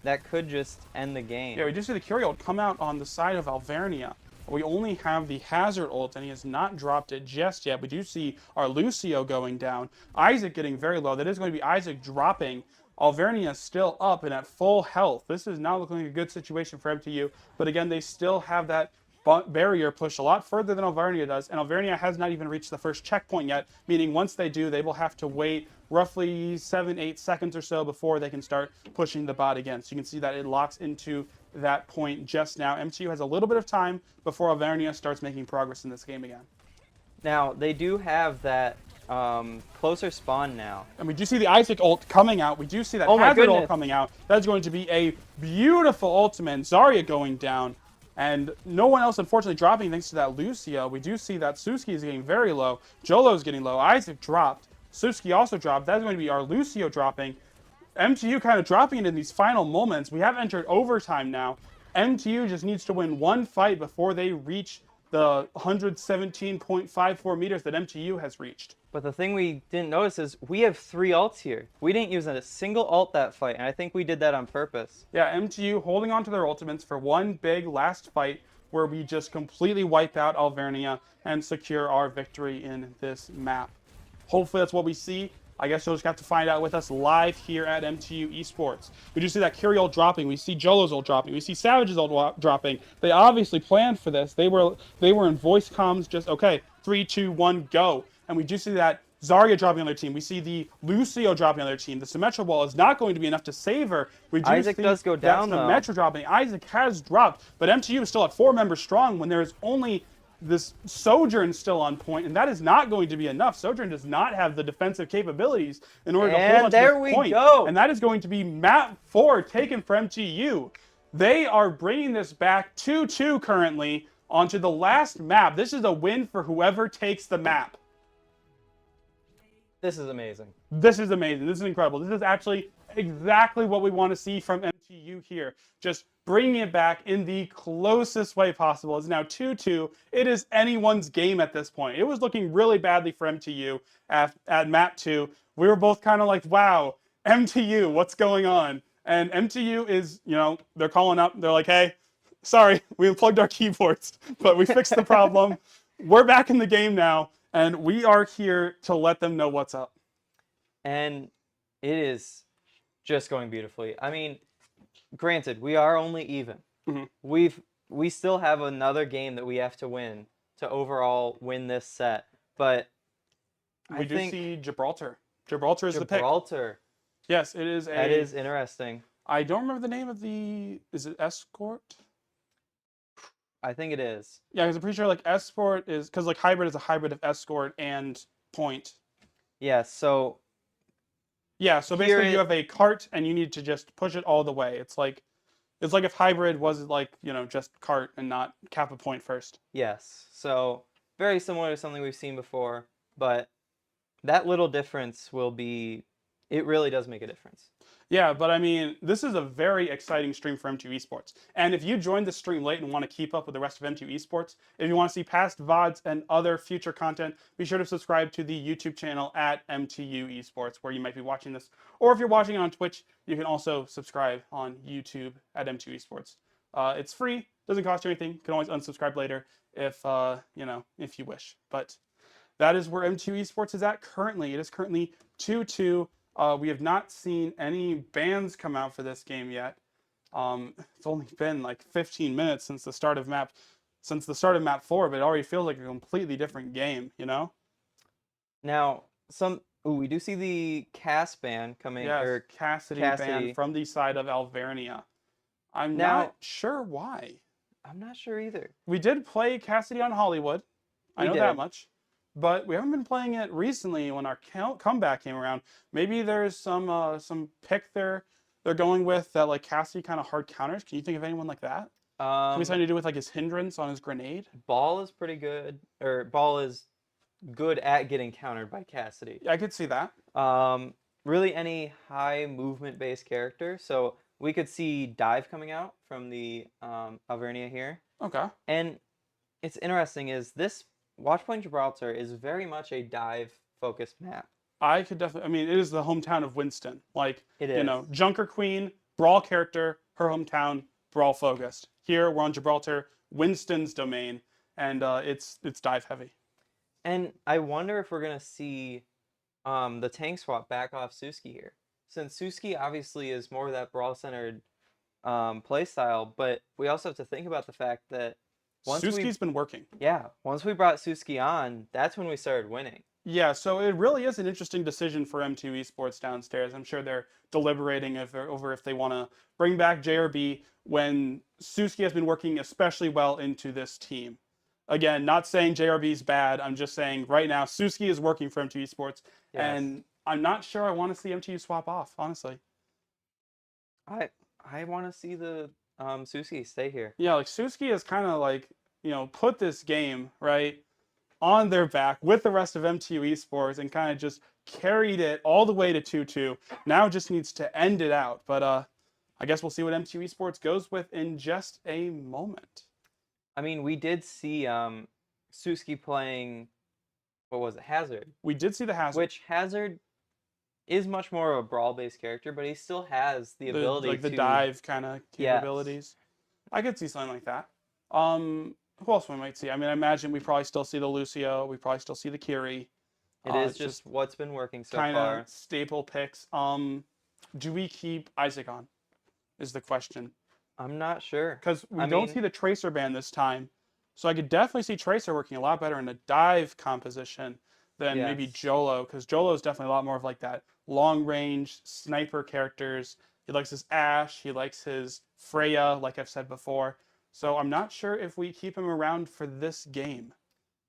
that could just end the game. Yeah, we do see the Curie ult come out on the side of Alvernia. We only have the Hazard ult, and he has not dropped it just yet. We do see our Lucio going down. Isaac getting very low. That is going to be Isaac dropping. Alvernia still up and at full health. This is not looking like a good situation for MTU. But again, they still have that barrier push a lot further than Alvernia does, and Alvernia has not even reached the first checkpoint yet, meaning once they do, they will have to wait roughly 7-8 seconds or so before they can start pushing the bot again. So you can see that it locks into that point just now. MTU has a little bit of time before Alvernia starts making progress in this game again. Now, they do have that closer spawn now. And we do see the Isaac ult coming out. We do see that Oh my Hazard ult goodness. coming out. That's going to be a beautiful ultimate. Zarya going down. And no one else, unfortunately, dropping thanks to that Lucio. We do see that Suski is getting very low. Jolo's getting low. Isaac dropped. Suski also dropped. That's going to be our Lucio dropping. MTU kind of dropping it in these final moments. We have entered overtime now. MTU just needs to win one fight before they reach the 117.54 meters that MTU has reached. But the thing we didn't notice is we have 3 ults here. We didn't use a single ult that fight, and I think we did that on purpose. Yeah, MTU holding on to their ultimates for one big last fight where we just completely wipe out Alvernia and secure our victory in this map. Hopefully that's what we see. I guess you'll just have to find out with us live here at MTU Esports. We do see that Curie ult dropping. We see Jolo's ult dropping. We see Savage's ult dropping. They obviously planned for this. They were in voice comms just, okay, 3, 2, 1, go. And we do see that Zarya dropping on their team. We see the Lucio dropping on their team. The Symmetra wall is not going to be enough to save her. We do Isaac see does go down, that though. Symmetra dropping. Isaac has dropped, but MTU is still at 4 members strong when there is only this Sojourn still on point, and that is not going to be enough. Sojourn does not have the defensive capabilities in order to hold on to there this we point. go. And that is going to be map 4 taken from MTU. They are bringing this back 2-2 currently onto the last map. This is a win for whoever takes the map. This is amazing. This is amazing. This is incredible. This is actually exactly what we want to see from MTU here. Just bringing it back in the closest way possible. It's now 2-2. It is anyone's game at this point. It was looking really badly for MTU at map 2. We were both kind of like, wow, MTU, what's going on? And MTU is, they're calling up. They're like, hey, sorry, we unplugged our keyboards, but we fixed the problem. We're back in the game now, and we are here to let them know what's up. And it is just going beautifully. I mean, granted, we are only even. Mm-hmm. We still have another game that we have to win to overall win this set. But We do see Gibraltar. Gibraltar is the pick. Gibraltar. Yes, it is. That is interesting. I don't remember the name of the. Is it Escort? I think it is. Yeah, because I'm pretty sure like Escort is because like Hybrid is a hybrid of Escort and Point. Yeah. So Yeah, so basically you have a cart and you need to just push it all the way. It's like if Hybrid was like, just cart and not cap a point first. yes. So very similar to something we've seen before, but that little difference will be. It really does make a difference. Yeah, but I mean, this is a very exciting stream for M2 Esports. And if you joined the stream late and want to keep up with the rest of M2 Esports, if you want to see past VODs and other future content, be sure to subscribe to the YouTube channel at MTU Esports, where you might be watching this. Or if you're watching it on Twitch, you can also subscribe on YouTube at M2 Esports. It's free, doesn't cost you anything. You can always unsubscribe later if you wish. But that is where M2 Esports is at currently. It is currently 2-2. We have not seen any bans come out for this game yet. It's only been like 15 minutes since the start of map 4, but it already feels like a completely different game, Now, we do see the Cass ban coming. Yes, or Cassidy Cassidy. ban from the side of Alvernia. I'm not sure why. I'm not sure either. We did play Cassidy on Hollywood. I know that much. But we haven't been playing it recently when our comeback came around. Maybe there's some pick they're going with that like Cassidy kind of hard counters. Can you think of anyone like that? Maybe something to do with like his hindrance on his grenade? Ball is pretty good. Or Ball is good at getting countered by Cassidy. I could see that. Really any high movement based character. So we could see Dive coming out from the Alvernia here. Okay. And it's interesting is this Watchpoint Gibraltar is very much a dive focused map. I could definitely. I mean, it is the hometown of Winston. Like, It is. Junker Queen, Brawl character, her hometown, Brawl focused. Here we're on Gibraltar, Winston's domain, and it's dive heavy. And I wonder if we're gonna see the tank swap back off Suski here. Since Suski obviously is more of that brawl centered play style, but we also have to think about the fact that Suski's been working. once we brought Suski on, that's when we started winning. Yeah, so it really is an interesting decision for M2 Esports downstairs. I'm sure they're deliberating over if they want to bring back JRB when Suski has been working especially well into this team. Again, not saying JRB is bad. I'm just saying right now Suski is working for M2 Esports, Yes. and I'm not sure I want to see M2 swap off, honestly. I want to see the Suski stay here. Yeah, like Suski has kind of like, put this game, right, on their back with the rest of MTU Esports and kind of just carried it all the way to 2-2. Now just needs to end it out. But I guess we'll see what MTU Esports goes with in just a moment. I mean, we did see Suski playing, what was it, Hazard? We did see the Hazard. Which Hazard is much more of a brawl-based character, but he still has the ability like the to dive kind of Yes. capabilities. I could see something like that. Who else we might see? I mean, I imagine we probably still see the Lucio. We probably still see the Kiri. It is just what's been working so kind far. of staple picks. Do we keep Isaac on? Is the question. I'm not sure. Because we don't see the Tracer ban this time. So I could definitely see Tracer working a lot better in a dive composition than maybe Yes. Jolo. Because Jolo is definitely a lot more of like that long range sniper characters. He likes his Ashe. He likes his Freya, like I've said before. So I'm not sure if we keep him around for this game.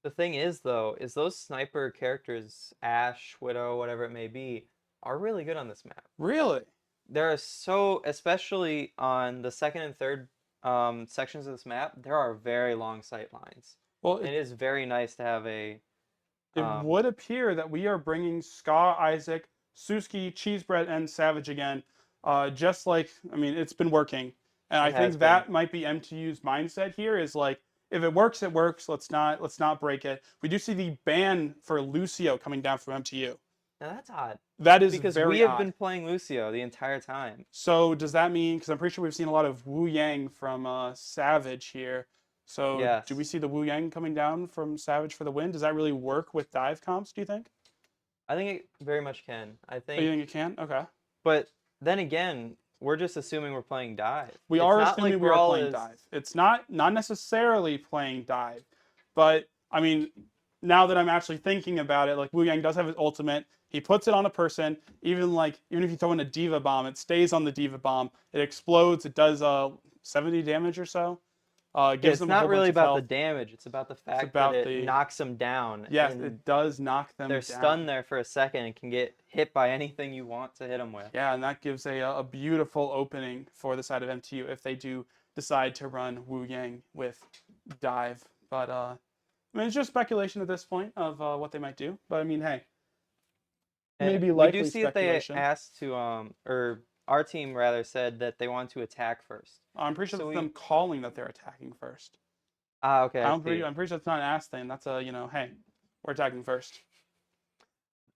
The thing is, though, is those sniper characters, Ashe, Widow, whatever it may be, are really good on this map. Really? There are so, especially on the second and third sections of this map, there are very long sight lines. Well, And it is very nice to have a. It would appear that we are bringing Ska, Isaac, Suski, Cheesebread, and Savage again. Just like, I mean, it's been working. And I think that might be MTU's mindset here is like, if it works, it works. Let's not break it. We do see the ban for Lucio coming down from MTU. Now that's odd. That is because very we have odd. been playing Lucio the entire time. So does that mean, because I'm pretty sure we've seen a lot of Wu Yang from Savage here. So Yes. do we see the Wu Yang coming down from Savage for the win? Does that really work with dive comps, do you think? I think it very much can. I Oh, you think. think it can? Okay. But then again, we're just assuming we're playing dive. We It's are not assuming like we are Brawl playing is- dive. It's not necessarily playing dive, but I mean, now that I'm actually thinking about it, like Wu Yang does have his ultimate. He puts it on a person. Even if you throw in a Diva bomb, it stays on the Diva bomb. It explodes. It does 70 damage or so. Gives It's them a not whole really bunch of about the health. damage. It's about the fact about that the- it knocks them down. Yes, and it does knock them they're down. stunned there for a second and can get hit by anything you want to hit them with. Yeah, and that gives a beautiful opening for the side of MTU if they do decide to run Wu Yang with dive. But I mean, it's just speculation at this point of what they might do. But I mean, hey, And maybe we likely do see that they speculation. asked to, or our team rather said that they want to attack first. I'm pretty sure So that's them calling that they're attacking first. Ah, okay. I'm pretty sure that's not an ass thing. That's a hey, we're attacking first.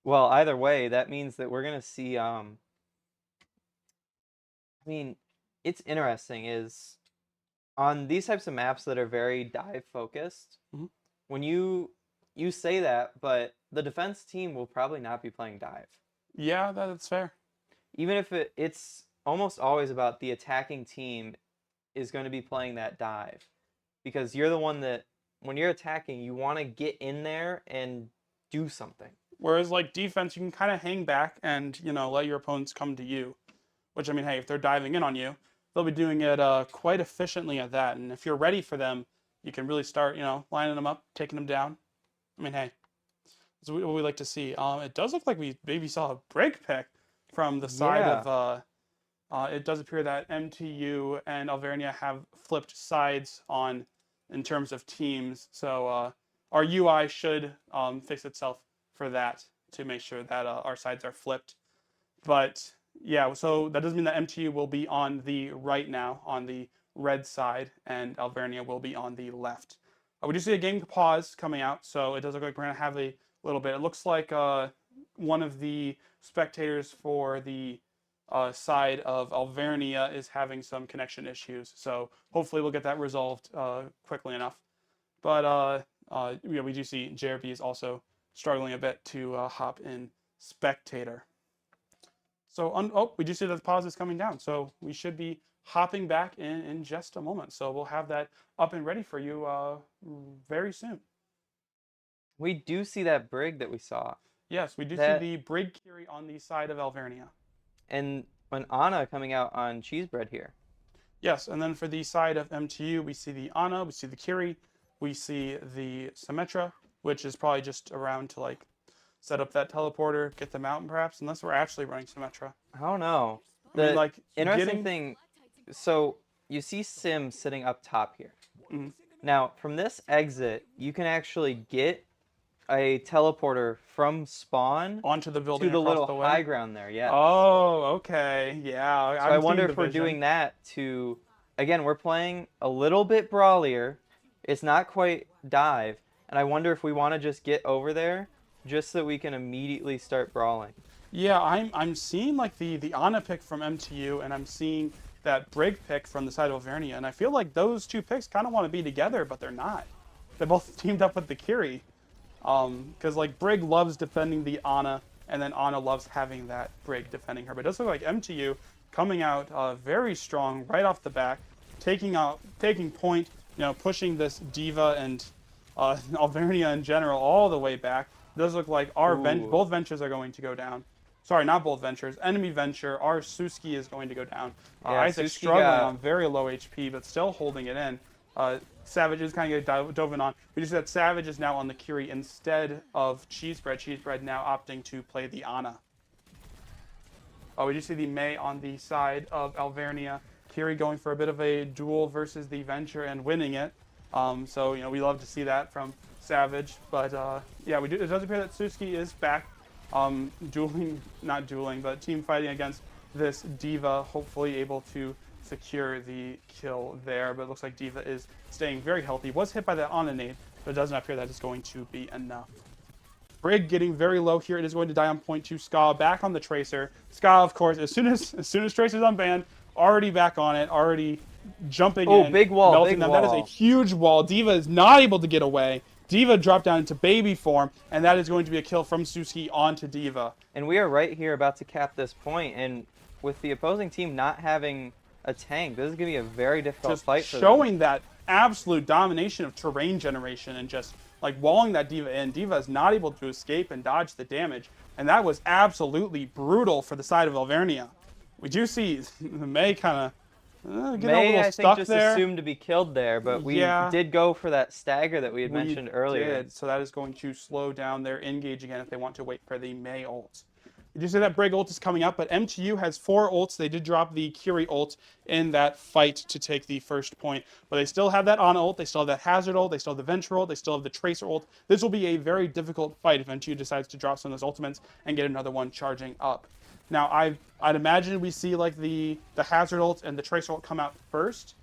Well, either way, that means that we're gonna see. I mean, it's interesting is on these types of maps that are very dive focused. Mhm. When you say that, but the defense team will probably not be playing dive. Yeah, that's fair. Even if it's almost always about the attacking team is going to be playing that dive, because you're the one that when you're attacking, you want to get in there and do something. Whereas like defense, you can kind of hang back and let your opponents come to you. Which I mean, hey, if they're diving in on you, they'll be doing it quite efficiently at that. And if you're ready for them, you can really start lining them up, taking them down. I mean, hey, that's what we like to see. It does look like we maybe saw a break pick from the side of. It does appear that MTU and Alvernia have flipped sides in terms of teams. So our UI should fix itself for that to make sure that our sides are flipped. But yeah, so that doesn't mean that MTU will be on the right now, on the red side, and Alvernia will be on the left. We do see a game pause coming out, so it does look like we're going to have a little bit. It looks like one of the spectators for the side of Alvernia is having some connection issues, so hopefully we'll get that resolved quickly enough. But yeah, we do see JRB is also struggling a bit to hop in spectator. So, oh, we do see that the pause is coming down. So we should be hopping back in just a moment. So we'll have that up and ready for you very soon. We do see that brig that we saw. Yes, we do That- see the Brig Curie on the side of Alvernia. And an Ana coming out on cheese bread here. Yes, and then for the side of MTU, we see the Ana, we see the Curie, we see the Symmetra, which is probably just around to like set up that teleporter, get them out, perhaps, unless we're actually running Symmetra. I don't know. I mean, The like, interesting thing, so you see Sim sitting up top here. Mhm. Now, from this exit, you can actually get a teleporter from spawn onto the building to the across little the way. high ground there. Yeah. Oh, okay, yeah. So I wonder if we're doing that to, again, we're playing a little bit brawlier. It's not quite dive, and I wonder if we want to just get over there just so we can immediately start brawling. Yeah, I'm seeing like the Ana pick from MTU, and I'm seeing that Brig pick from the side of Alvernia, and I feel like those two picks kind of want to be together, but they're not. They both teamed up with the Curie, because like Brig loves defending the Ana, and then Ana loves having that Brig defending her. But it does look like MTU coming out very strong right off the bat, taking point, pushing this Diva and Alvernia in general all the way back. It does look like both ventures are going to go down. Sorry, not both ventures. Enemy venture, our Suski is going to go down. Yeah, Isaac Suski struggling got- on very low HP, but still holding it in. Savage is kind of getting dove in on. We just see that Savage is now on the Curie instead of Cheesebread. Cheesebread now opting to play the Ana. We just see the Mei on the side of Alvernia. Curie going for a bit of a duel versus the Venture and winning it. So, we love to see that from Savage. But, yeah, it does appear that Suski is back not dueling, but team fighting against this Diva, hopefully able to secure the kill there. But it looks like Diva is staying very healthy. Was hit by that Ana nade, but it does not appear that is going to be enough. Brig getting very low here. It is going to die on point 2. Ska back on the Tracer. Ska, of course, as soon as Tracer's unbanned, already back on it, already jumping in. Oh, big wall, melting big them. wall. That is a huge wall. Diva is not able to get away. Diva dropped down into baby form, and that is going to be a kill from Suski onto Diva. And we are right here about to cap this point, and with the opposing team not having a tank, this is going to be a very difficult fight for them. Showing that absolute domination of terrain generation and just like walling that Diva in. Diva is not able to escape and dodge the damage, and that was absolutely brutal for the side of Alvernia. We do see the Mei kind of getting a little I stuck think, just there. assumed to be killed there, but we Yeah. did go for that stagger that we had mentioned earlier. Did, so that is going to slow down their engage again if they want to wait for the Mei ult. You do see that Brig ult is coming up, but MTU has 4 ults. They did drop the Curie ult in that fight to take the first point. But they still have that Ana ult, they still have that Hazard ult, they still have the Venture ult, they still have the Tracer ult. This will be a very difficult fight if MTU decides to drop some of those ultimates and get another one charging up. Now, I'd imagine we see like the Hazard ult and the Tracer ult come out first.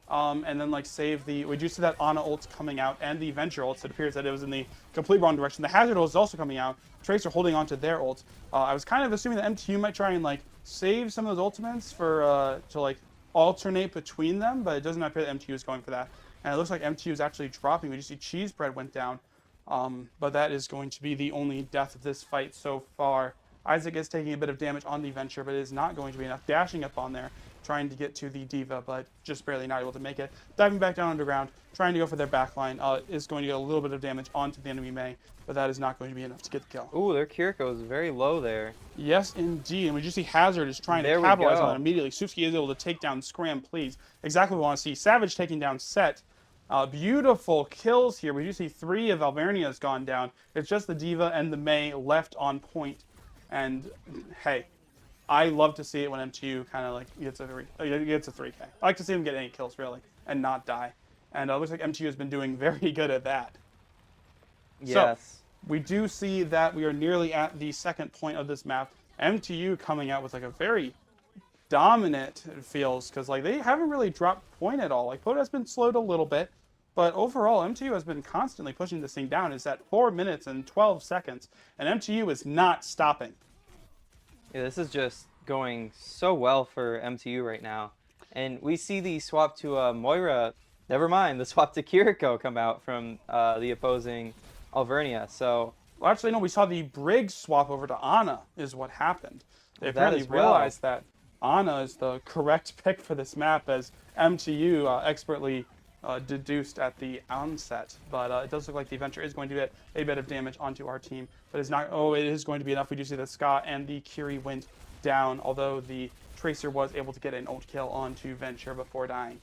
And then like save the, we do see that Ana ult coming out and the Venture ult. So it appears that it was in the complete wrong direction. The Hazard ult is also coming out. Tracer holding on to their ult. I was kind of assuming that MTU might try and like save some of those ultimates for to like alternate between them, but it doesn't appear that MTU is going for that. And it looks like MTU is actually dropping. We just see Cheesebread went down, but that is going to be the only death of this fight so far. Isaac is taking a bit of damage on the Venture, but it is not going to be enough. Dashing up on there, trying to get to the Diva, but just barely not able to make it. Diving back down underground, trying to go for their backline, is going to get a little bit of damage onto the enemy Mei, but that is not going to be enough to get the kill. Ooh, their Kiriko is very low there. Yes, indeed. And we just see Hazard is trying to capitalize on it immediately. Suski is able to take down Scram, please. Exactly what we want to see. Savage taking down Set. Beautiful kills here. We do see 3 of Alvernia's gone down. It's just the Diva and the Mei left on point. And hey, I love to see it when MTU kind of like gets a 3K. I like to see them get any kills really and not die. And it looks like MTU has been doing very good at that. So Yes. we do see that we are nearly at the second point of this map. MTU coming out with like a very dominant, it feels, because like they haven't really dropped point at all. Like Poda has been slowed a little bit, but overall MTU has been constantly pushing this thing down. It's at 4 minutes and 12 seconds, and MTU is not stopping. Yeah, this is just going so well for MTU right now. And we see the swap to Moira, never mind, the swap to Kiriko come out from the opposing Alvernia. So Well, actually, no, we saw the Briggs swap over to Ana is what happened. They that apparently as well. realized that Ana is the correct pick for this map, as MTU expertly deduced at the onset. But it does look like the Adventure is going to get a bit of damage onto our team, but it's not. Oh, it is going to be enough. We do see that Scott and the Kiri went down, although the Tracer was able to get an ult kill onto Venture before dying.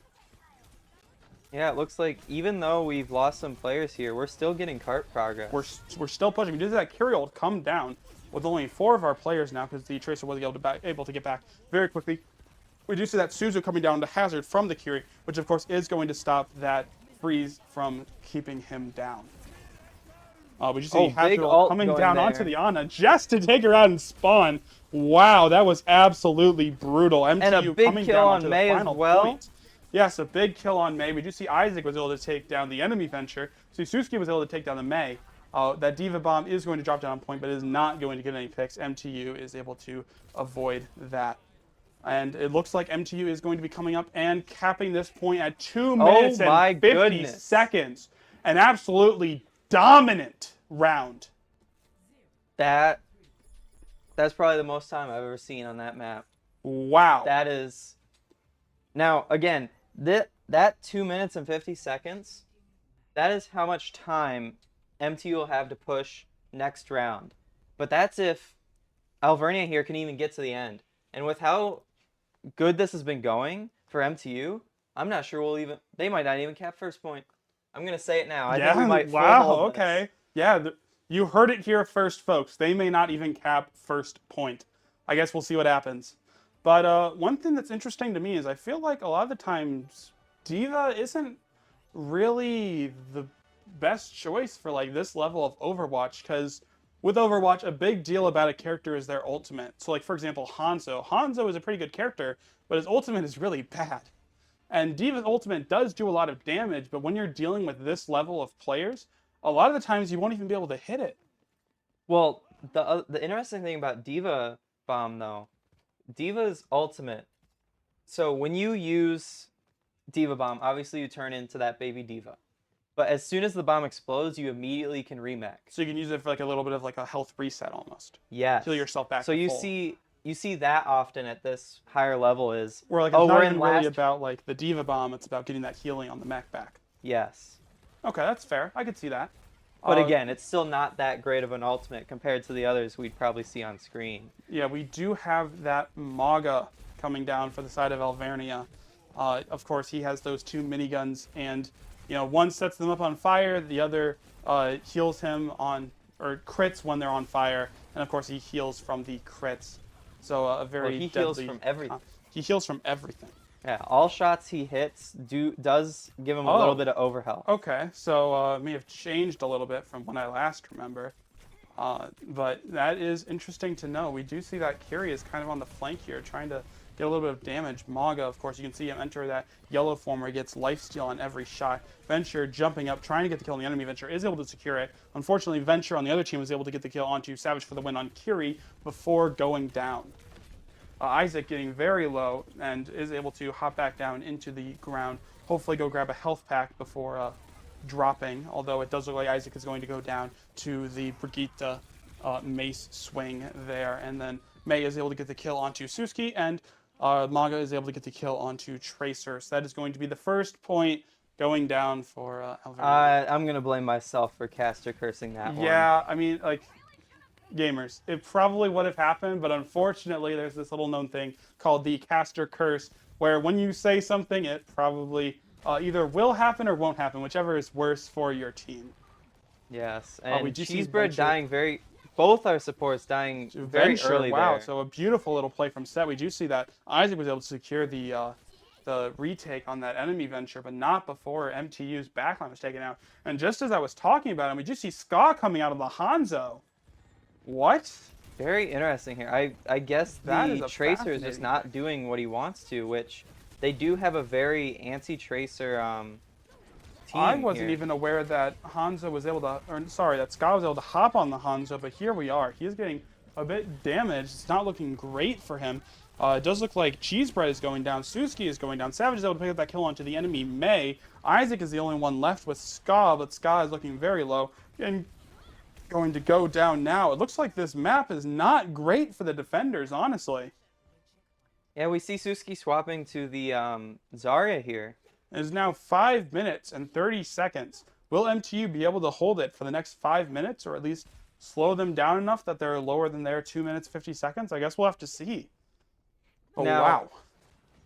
Yeah, it looks like even though we've lost some players here, we're still getting cart progress. We're still pushing. We did that Kiri ult come down with only 4 of our players now, because the Tracer was able to get back very quickly. We do see that Suzu coming down to Hazard from the Kiri, which of course is going to stop that freeze from keeping him down. We just see big Hazard ult coming going down there. onto the Ana just to take her out and spawn. Wow, that was absolutely brutal. MTU And a big coming kill down on onto Mei the as final well. point. Yes, a big kill on Mei. We do see Isaac was able to take down the enemy Venture. Suzuki was able to take down the Mei. That Diva Bomb is going to drop down on point, but is not going to get any picks. MTU is able to avoid that. And it looks like MTU is going to be coming up and capping this point at 2 minutes my and 50 goodness. seconds. An absolutely dominant round. That's probably the most time I've ever seen on that map. Wow. That is. Now, again, that 2 minutes and 50 seconds, that is how much time MTU will have to push next round. But that's if Alvernia here can even get to the end. And with how good this has been going for MTU, I'm not sure they might not even cap first point. I'm going to say it now. I think we might full hold this. Okay. Yeah, you heard it here first, folks. They may not even cap first point. I guess we'll see what happens. But one thing that's interesting to me is I feel like a lot of the times Diva isn't really the best choice for like this level of Overwatch, because with Overwatch, a big deal about a character is their ultimate. So like, for example, Hanzo. Hanzo is a pretty good character, but his ultimate is really bad. And Diva's ultimate does do a lot of damage, but when you're dealing with this level of players, a lot of the times you won't even be able to hit it. Well, the interesting thing about Diva Bomb, though, Diva's ultimate. So when you use Diva Bomb, obviously you turn into that baby Diva. But as soon as the bomb explodes, you immediately can remech. So you can use it for like a little bit of like a health reset almost. Yes. Heal yourself back. So to you full. see that often at this higher level is Where like it's not we're even in really last. about like the Diva Bomb, it's about getting that healing on the mech back. Yes. Okay, that's fair. I could see that. But again, it's still not that great of an ultimate compared to the others we'd probably see on screen. Yeah, we do have that Maga coming down for the side of Alvernia. Of course, he has those 2 miniguns, and one sets them up on fire, the other heals him on, or crits when they're on fire, and of course he heals from the crits. So a very he deadly. heals from everything. He heals from everything. Yeah, all shots he hits does give him a little bit of overhealth. Okay, so it may have changed a little bit from when I last remember. But that is interesting to know. We do see that Kiri is kind of on the flank here, trying to get a little bit of damage. Maga, of course, you can see him enter that yellow form where he gets lifesteal on every shot. Venture jumping up, trying to get the kill on the enemy. Venture is able to secure it. Unfortunately, Venture on the other team was able to get the kill onto Savage for the win on Kiri before going down. Isaac getting very low and is able to hop back down into the ground. Hopefully go grab a health pack before dropping, although it does look like Isaac is going to go down to the Brigitte mace swing there. And then Mei is able to get the kill onto Suzuki, and Maga is able to get the kill onto Tracer. So that is going to be the first point going down for Alvernia. I'm going to blame myself for caster cursing that one. Yeah, I mean, like, gamers, it probably would have happened, but unfortunately there's this little known thing called the caster curse, where when you say something, it probably either will happen or won't happen, whichever is worse for your team. Yes, and we do see Cheesebird Venture. dying both our supports dying very Venture, early wow, there. so a beautiful little play from Set. We do see that Isaac was able to secure the the retake on that enemy Venture, but not before MTU's backline was taken out. And just as I was talking about him, we just see Ska coming out of the Hanzo. What? Very interesting here. I guess That is the a Tracer is just fascinating not doing what he wants to, which they do have a very anti-Tracer team I wasn't here. even aware that Hanzo was able to, or sorry, that Ska was able to hop on the Hanzo, but here we are. He is getting a bit damaged. It's not looking great for him. It does look like Cheese Bread is going down. Suski is going down. Savage is able to pick up that kill onto the enemy May. Isaac is the only one left with Ska, but Ska is looking very low and going to go down now. It looks like this map is not great for the defenders, honestly. Yeah, we see Suski swapping to the Zarya here. It is now 5 minutes and 30 seconds. Will MTU be able to hold it for the next 5 minutes, or at least slow them down enough that they're lower than their 2 minutes 50 seconds? I guess we'll have to see. Oh, Now, wow.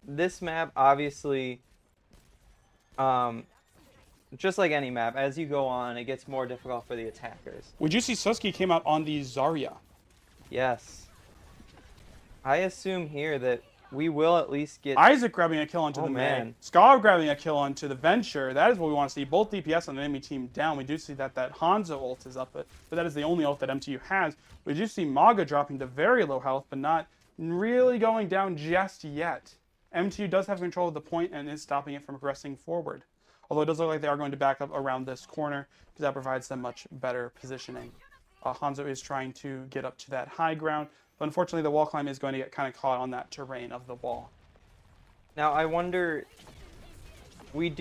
This map, obviously, just like any map, as you go on, it gets more difficult for the attackers. Would you see Suski came out on the Zarya? Yes. I assume here that we will at least get... Isaac grabbing a kill onto Oh, the May. man. Scar grabbing a kill onto the Venture. That is what we want to see. Both DPS on the enemy team down. We do see that Hanzo ult is up, but that is the only ult that MTU has. We do see Maga dropping to very low health, but not really going down just yet. MTU does have control of the point and is stopping it from progressing forward. Although it does look like they are going to back up around this corner because that provides them much better positioning. Hanzo is trying to get up to that high ground, but unfortunately the wall climb is going to get kind of caught on that terrain of the wall. Now, I wonder... We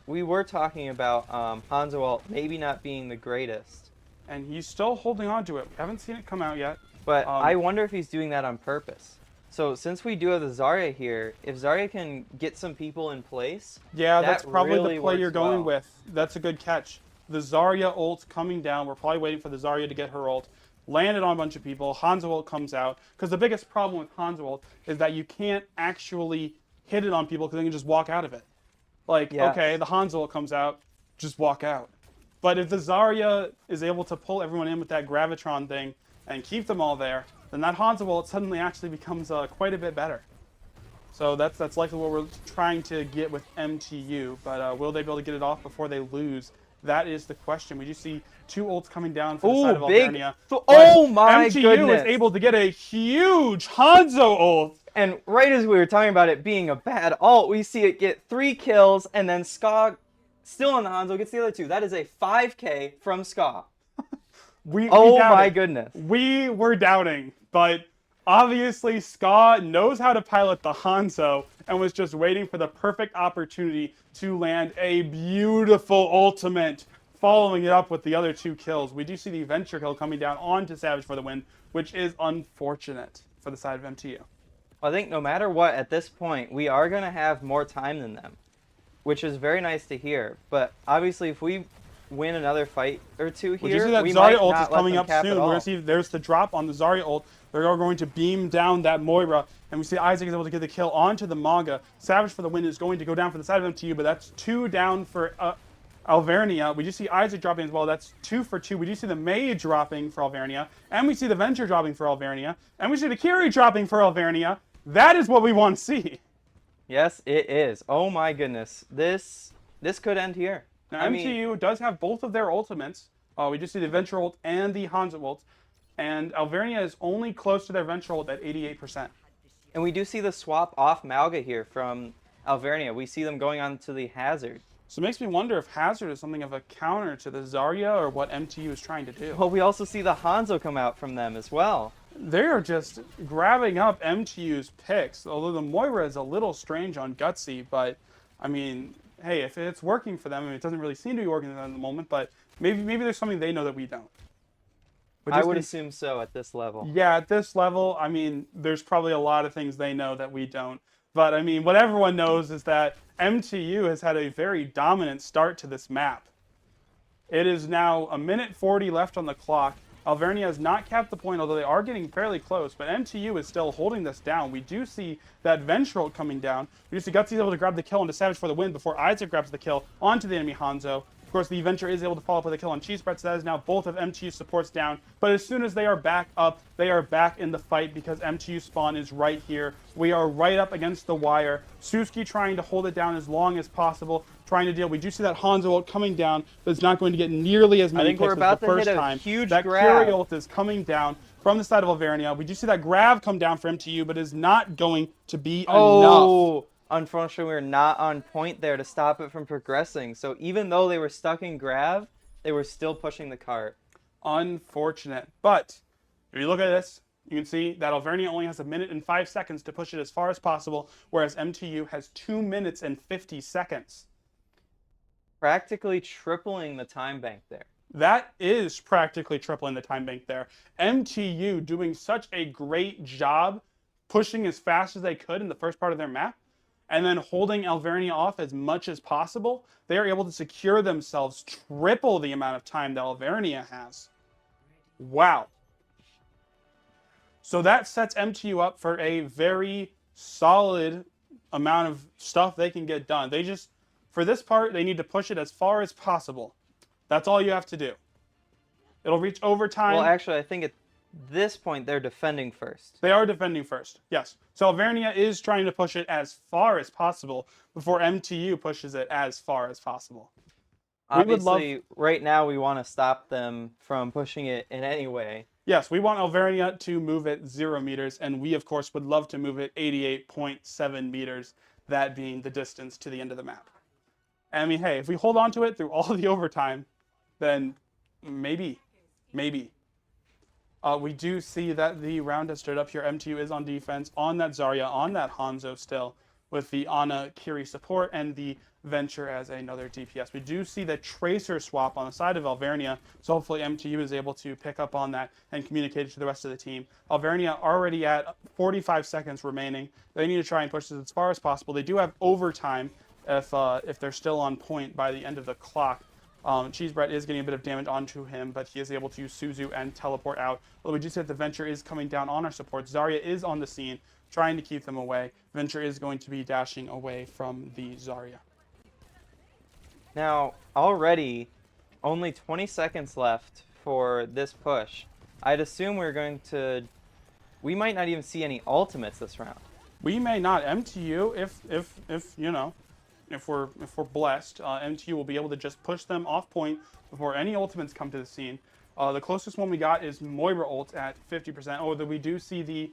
were talking about Hanzo ult maybe not being the greatest. And he's still holding on to it. We haven't seen it come out yet. But I wonder if he's doing that on purpose. So since we do have the Zarya here, if Zarya can get some people in place... Yeah, that's probably really the play you're works going well. with. That's a good catch. The Zarya ult coming down. We're probably waiting for the Zarya to get her ult. Landed on a bunch of people. Hanzo ult comes out. Because the biggest problem with Hanzo ult is that you can't actually hit it on people because they can just walk out of it. Like, Yes. okay, the Hanzo ult comes out, just walk out. But if the Zarya is able to pull everyone in with that Gravitron thing and keep them all there, then that Hanzo ult suddenly actually becomes quite a bit better. So that's likely what we're trying to get with MTU. But will they be able to get it off before they lose? That is the question. We do see two ults coming down from the side of Alvernia. Oh my MTU goodness. is able to get a huge Hanzo ult. And right as we were talking about it being a bad ult, we see it get 3 kills, and then Ska, still on the Hanzo, gets the other 2. That is a 5k from Ska. We Oh doubted. my goodness. We were doubting, but obviously Ska knows how to pilot the Hanzo and was just waiting for the perfect opportunity to land a beautiful ultimate, following it up with the other 2 kills. We do see the Venture kill coming down onto Savage for the win, which is unfortunate for the side of MTU. I think no matter what, at this point, we are going to have more time than them, which is very nice to hear. But obviously, if we win another fight or 2 Would you here, see that we Zarya might ult not is let coming them up cap soon. at We're all. going to see there's the drop on the Zarya ult. They're all going to beam down that Moira, and we see Isaac is able to get the kill onto the Maga. Savage for the win is going to go down for the side of MTU, but that's 2 down for Alvernia. We just see Isaac dropping as well. That's 2 for 2. We do see the May dropping for Alvernia, and we see the Venture dropping for Alvernia, and we see the Kiri dropping for Alvernia. That is what we want to see. Yes, it is. Oh my goodness. This could end here. Now, I mean, MTU does have both of their ultimates. We just see the Venture ult and the Hanzo ult, and Alvernia is only close to their Venture ult at 88%. and we do see the swap off Malga here from Alvernia. We see them going on to the Hazard. So it makes me wonder if Hazard is something of a counter to the Zarya or what MTU is trying to do. Well, we also see the Hanzo come out from them as well. They are just grabbing up MTU's picks, although the Moira is a little strange on Gutsy, but I mean, hey, if it's working for them, I mean, it doesn't really seem to be working for them at the moment, but maybe there's something they know that we don't. I would assume so at this level. Yeah, at this level, I mean, there's probably a lot of things they know that we don't. But I mean, what everyone knows is that MTU has had a very dominant start to this map. It is now 1:40 left on the clock. Alvernia has not capped the point, although they are getting fairly close, but MTU is still holding this down. We do see that Venture coming down. We do see Gutsy's able to grab the kill onto Savage for the win before Isaac grabs the kill onto the enemy Hanzo. course, the Venture is able to follow up with a kill on Cheese Bread, so that is now both of MTU supports down. But as soon as they are back up, they are back in the fight because MTU spawn is right here. We are right up against the wire. Suski trying to hold it down as long as possible, trying to deal. We do see that Hanzo ult coming down, but it's not going to get nearly as many think we're picks as about the to first hit a time. huge That grab. Curie ult is coming down from the side of Alvernia. We do see that grab come down for MTU, but is not going to be enough. Oh, unfortunately, we were not on point there to stop it from progressing. So even though they were stuck in grab, they were still pushing the cart. Unfortunate. But if you look at this, you can see that Alvernia only has 1 minute and 5 seconds to push it as far as possible, whereas MTU has 2 minutes and 50 seconds. Practically tripling the time bank there. That is practically tripling the time bank there. MTU doing such a great job pushing as fast as they could in the first part of their map, and then holding Alvernia off as much as possible. They are able to secure themselves triple the amount of time that Alvernia has. Wow. So that sets MTU up for a very solid amount of stuff they can get done. They just, for this part, they need to push it as far as possible. That's all you have to do. It'll reach overtime. Well, actually, I think at this point they're defending first. They are defending first, yes. So Alvernia is trying to push it as far as possible before MTU pushes it as far as possible. Obviously, right now we want to stop them from pushing it in any way. Yes, we want Alvernia to move it 0 meters, and we, of course, would love to move it 88.7 meters, that being the distance to the end of the map. And I mean, hey, if we hold on to it through all of the overtime, then maybe. We do see that the round has stood up here. MTU is on defense, on that Zarya, on that Hanzo still, with the Ana Kiri support and the Venture as another DPS. We do see the Tracer swap on the side of Alvernia, so hopefully MTU is able to pick up on that and communicate it to the rest of the team. Alvernia already at 45 seconds remaining. They need to try and push this as far as possible. They do have overtime if they're still on point by the end of the clock. Cheesebread is getting a bit of damage onto him, but he is able to use Suzu and teleport out. Although we do see that the Venture is coming down on our support. Zarya is on the scene, trying to keep them away. Venture is going to be dashing away from the Zarya. Now, already only 20 seconds left for this push. I'd assume we might not even see any ultimates this round. We may not. MTU, if we're blessed, MTU will be able to just push them off point before any ultimates come to the scene. The closest one we got is Moira ult at 50%. Although we do see the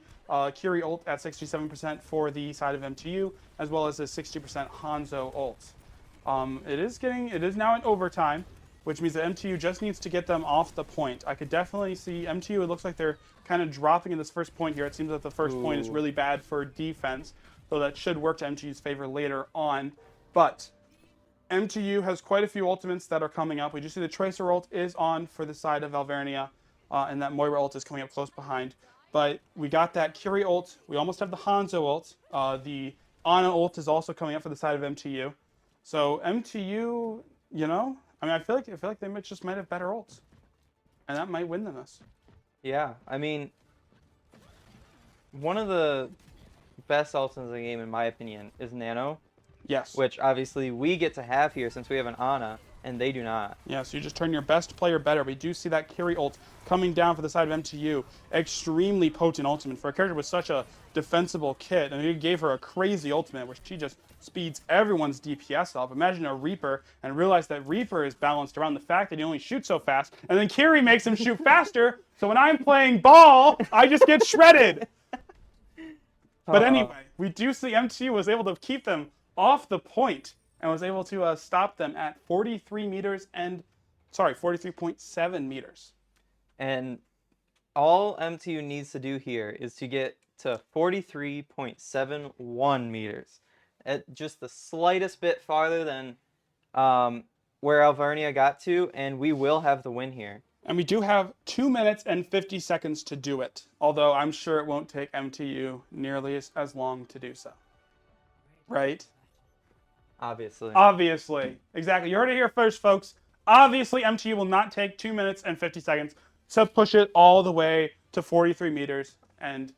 Curie ult at 67% for the side of MTU, as well as a 60% Hanzo ult. It is now in overtime, which means that MTU just needs to get them off the point. I could definitely see MTU. It looks like they're kind of dropping in this first point here. It seems that the first point is really bad for defense, so that should work to MTU's favor later on. But MTU has quite a few ultimates that are coming up. We just see the Tracer ult is on for the side of Alvernia, and that Moira ult is coming up close behind. But we got that Curie ult. We almost have the Hanzo ult. The Ana ult is also coming up for the side of MTU. So MTU, I feel like they might have better ults, and that might win them this. Yeah, I mean, one of the best ults in the game, in my opinion, is Nano. Yes. Which obviously we get to have here since we have an Ana, and they do not. Yeah, so you just turn your best player better. We do see that Kiri ult coming down for the side of MTU. Extremely potent ultimate for a character with such a defensible kit. And he gave her a crazy ultimate, which she just speeds everyone's DPS up. Imagine a Reaper and realize that Reaper is balanced around the fact that he only shoots so fast. And then Kiri makes him shoot faster. So when I'm playing ball, I just get shredded. But anyway, we do see MTU was able to keep them off the point and was able to stop them at 43 meters and, 43.7 meters. And all MTU needs to do here is to get to 43.71 meters. At just the slightest bit farther than where Alvernia got to, and we will have the win here. And we do have 2 minutes and 50 seconds to do it, although I'm sure it won't take MTU nearly as long to do so. Right? Obviously. Exactly. You heard it here first, folks. Obviously, MTU will not take 2 minutes and 50 seconds to push it all the way to 43 meters and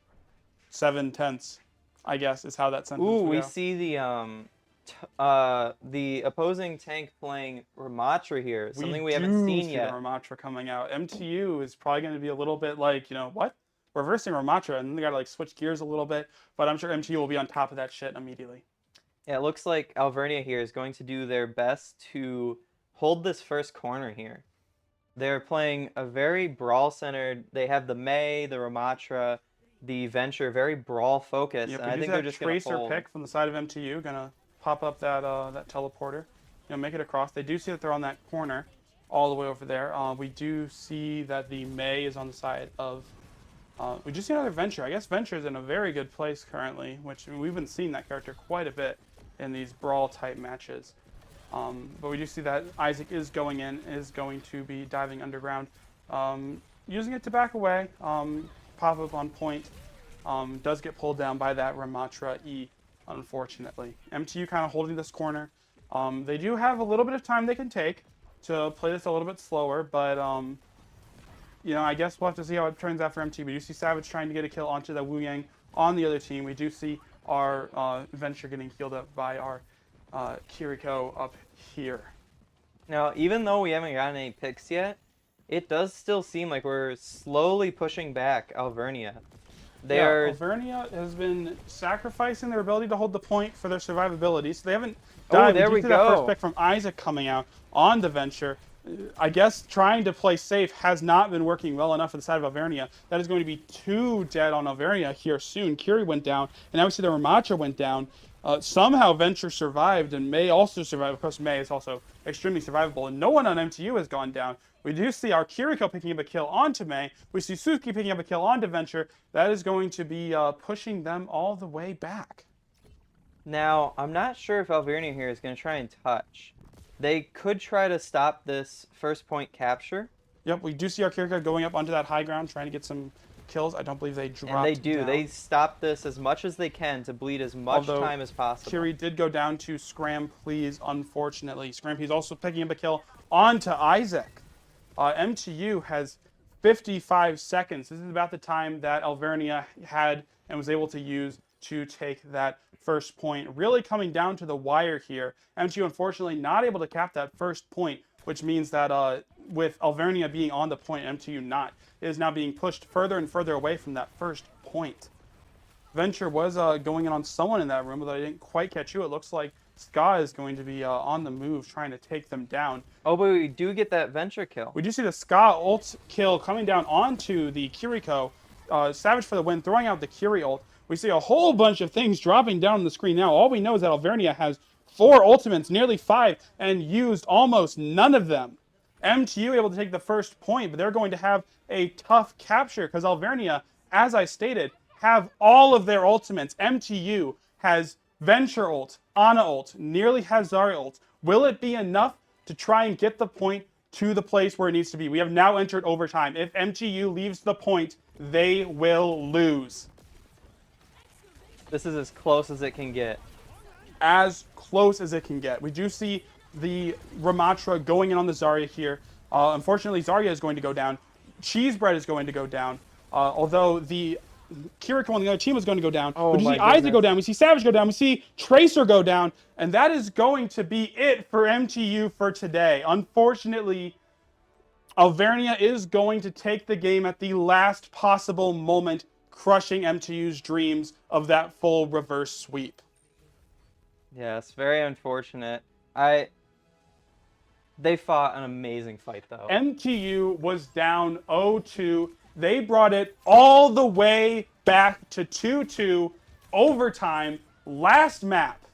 7/10, I guess, is how that sentence would go. We see the the opposing tank playing Ramatra here, We something we haven't do seen see the yet. Ramatra coming out. MTU is probably going to be a little bit like, what? Reversing Ramatra, and then they got to like switch gears a little bit. But I'm sure MTU will be on top of that shit immediately. Yeah, it looks like Alvernia here is going to do their best to hold this first corner here. They're playing a very brawl-centered. They have the Mei, the Ramatra, the Venture, very brawl-focused, Yep, and we I do see think they're that just gonna tracer hold. pick from the side of MTU, gonna pop up that teleporter, make it across. They do see that they're on that corner, all the way over there. We do see that the Mei is on the side of. We just see another Venture. I guess Venture is in a very good place currently, which we've been seeing that character quite a bit in these brawl type matches. But we do see that Isaac is going to be diving underground, using it to back away, pop up on point. Does get pulled down by that Ramatra E, unfortunately. MTU kind of holding this corner. They do have a little bit of time they can take to play this a little bit slower, but I guess we'll have to see how it turns out for MTU. We do see Savage trying to get a kill onto the Wu Yang on the other team. We do see our Venture getting healed up by our Kiriko up here. Now, even though we haven't gotten any picks yet, it does still seem like we're slowly pushing back Alvernia. They're Alvernia has been sacrificing their ability to hold the point for their survivability, so they haven't Oh, died. We there do we see that first go. pick from Isaac coming out on the Venture. I guess trying to play safe has not been working well enough for the side of Alvernia. That is going to be 2 dead on Alvernia here soon. Kiri went down, and now we see the Ramacha went down. Somehow Venture survived, and May also survived. Of course, May is also extremely survivable, and no one on MTU has gone down. We do see our Kiriko picking up a kill onto May. We see Suzuki picking up a kill onto Venture. That is going to be pushing them all the way back. Now, I'm not sure if Alvernia here is going to try and touch. They could try to stop this first point capture. Yep, we do see our Kiriko going up onto that high ground, trying to get some kills. I don't believe they dropped And they do. down. They stop this as much as they can to bleed as much Although time as possible. Kiri did go down to Scram Please, unfortunately. Scram Please also picking up a kill onto Isaac. MTU has 55 seconds. This is about the time that Alvernia had and was able to use to take that first point. Really coming down to the wire here. MTU unfortunately not able to cap that first point, which means that with Alvernia being on the point, MTU not, it is now being pushed further and further away from that first point. Venture was going in on someone in that room, but I didn't quite catch you. It looks like Ska is going to be on the move, trying to take them down. Oh, but we do get that Venture kill. We do see the Ska ult kill coming down onto the Kiriko. Savage for the win, throwing out the Kiri ult. We see a whole bunch of things dropping down on the screen now. All we know is that Alvernia has 4 ultimates, nearly 5, and used almost none of them. MTU able to take the first point, but they're going to have a tough capture because Alvernia, as I stated, have all of their ultimates. MTU has Venture ult, Ana ult, nearly has Zarya ult. Will it be enough to try and get the point to the place where it needs to be? We have now entered overtime. If MTU leaves the point, they will lose. This is as close as it can get. As close as it can get. We do see the Ramatra going in on the Zarya here. Unfortunately, Zarya is going to go down. Cheese Bread is going to go down. Although the Kiriko on the other team is going to go down. Oh, We see my Isaac goodness. go down. We see Savage go down. We see Tracer go down. And that is going to be it for MTU for today. Unfortunately, Alvernia is going to take the game at the last possible moment, crushing MTU's dreams of that full reverse sweep. Yes, very unfortunate. They fought an amazing fight though. MTU was down 0-2. They brought it all the way back to 2-2 overtime last map.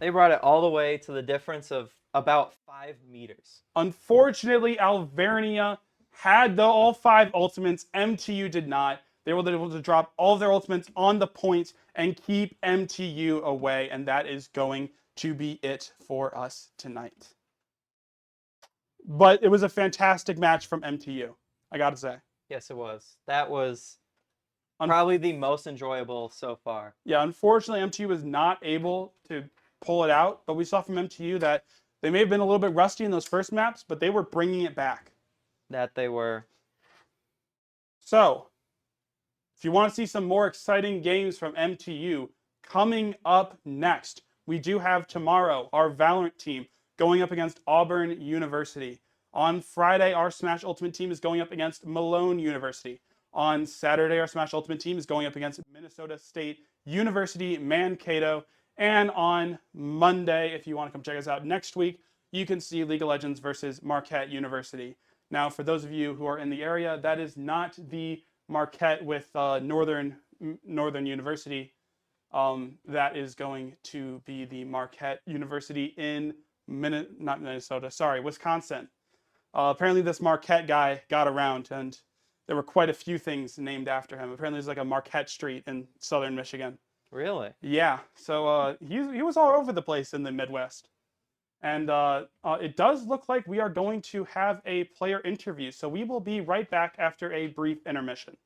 They brought it all the way to the difference of about 5 meters. Unfortunately, Alvernia had all 5 ultimates. MTU did not. They were able to drop all of their ultimates on the point and keep MTU away, and that is going to be it for us tonight. But it was a fantastic match from MTU, I gotta say. Yes, it was. That was probably the most enjoyable so far. Yeah, unfortunately, MTU was not able to pull it out, but we saw from MTU that they may have been a little bit rusty in those first maps, but they were bringing it back. That they were. So, if you want to see some more exciting games from MTU, coming up next, we do have tomorrow our Valorant team going up against Auburn University. On Friday, our Smash Ultimate team is going up against Malone University. On Saturday, our Smash Ultimate team is going up against Minnesota State University Mankato. And on Monday, if you want to come check us out next week, you can see League of Legends versus Marquette University. Now, for those of you who are in the area, that is not the Marquette with Northern University. That is going to be the Marquette University in not Minnesota, sorry, Wisconsin. Apparently, this Marquette guy got around, and there were quite a few things named after him. Apparently, there's like a Marquette Street in southern Michigan. Really? Yeah, so he was all over the place in the Midwest. And it does look like we are going to have a player interview. So we will be right back after a brief intermission.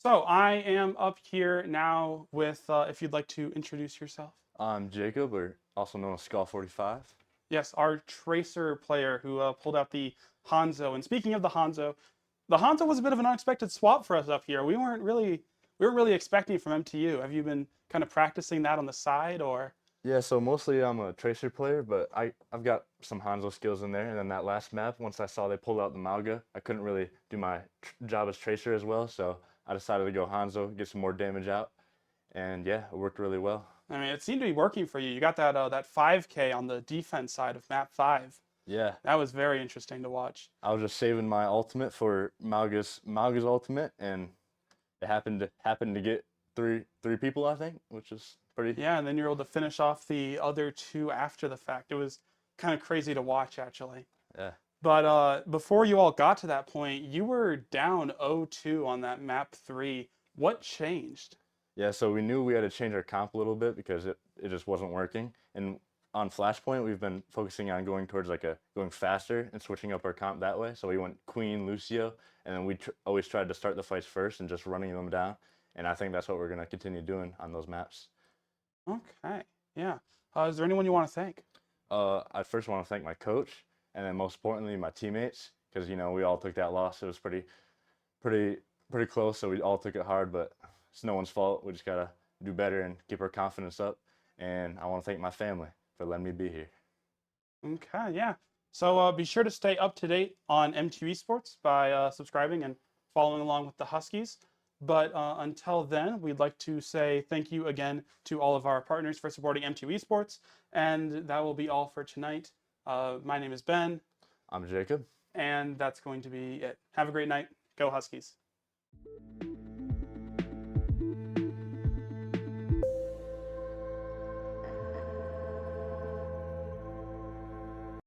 So I am up here now with, if you'd like to introduce yourself. I'm Jacob, or also known as Skull 45. Yes, our Tracer player who pulled out the Hanzo. And speaking of the Hanzo was a bit of an unexpected swap for us up here. We weren't really expecting it from MTU. Have you been kind of practicing that on the side, or? Yeah, so mostly I'm a Tracer player, but I've got some Hanzo skills in there. And then that last map, once I saw they pulled out the Mauga, I couldn't really do my job as Tracer as well, so I decided to go Hanzo, get some more damage out, and yeah, it worked really well. I mean, it seemed to be working for you. You got that 5K on the defense side of map 5. Yeah, That was very interesting to watch. I was just saving my ultimate for Mauga's ultimate, and it happened to get three people, I think, which is pretty. Yeah, and then you're able to finish off the other two after the fact. It was kind of crazy to watch, actually. Yeah. But before you all got to that point, you were down 0-2 on that map 3. What changed? Yeah, so we knew we had to change our comp a little bit because it just wasn't working. And on Flashpoint, we've been focusing on going towards going faster and switching up our comp that way. So we went Queen, Lucio, and then we always tried to start the fights first and just running them down. And I think that's what we're gonna continue doing on those maps. Okay, yeah. Is there anyone you want to thank? I first want to thank my coach, and then most importantly my teammates, because we all took that loss. It was pretty close, so we all took it hard, but it's no one's fault. We just gotta do better and keep our confidence up. And I want to thank my family for letting me be here. Okay, yeah. So be sure to stay up to date on M2 Esports by subscribing and following along with the Huskies. But until then, we'd like to say thank you again to all of our partners for supporting M2 Esports. And that will be all for tonight. My name is Ben, I'm Jacob. and that's going to be it. Have a great night. Go Huskies.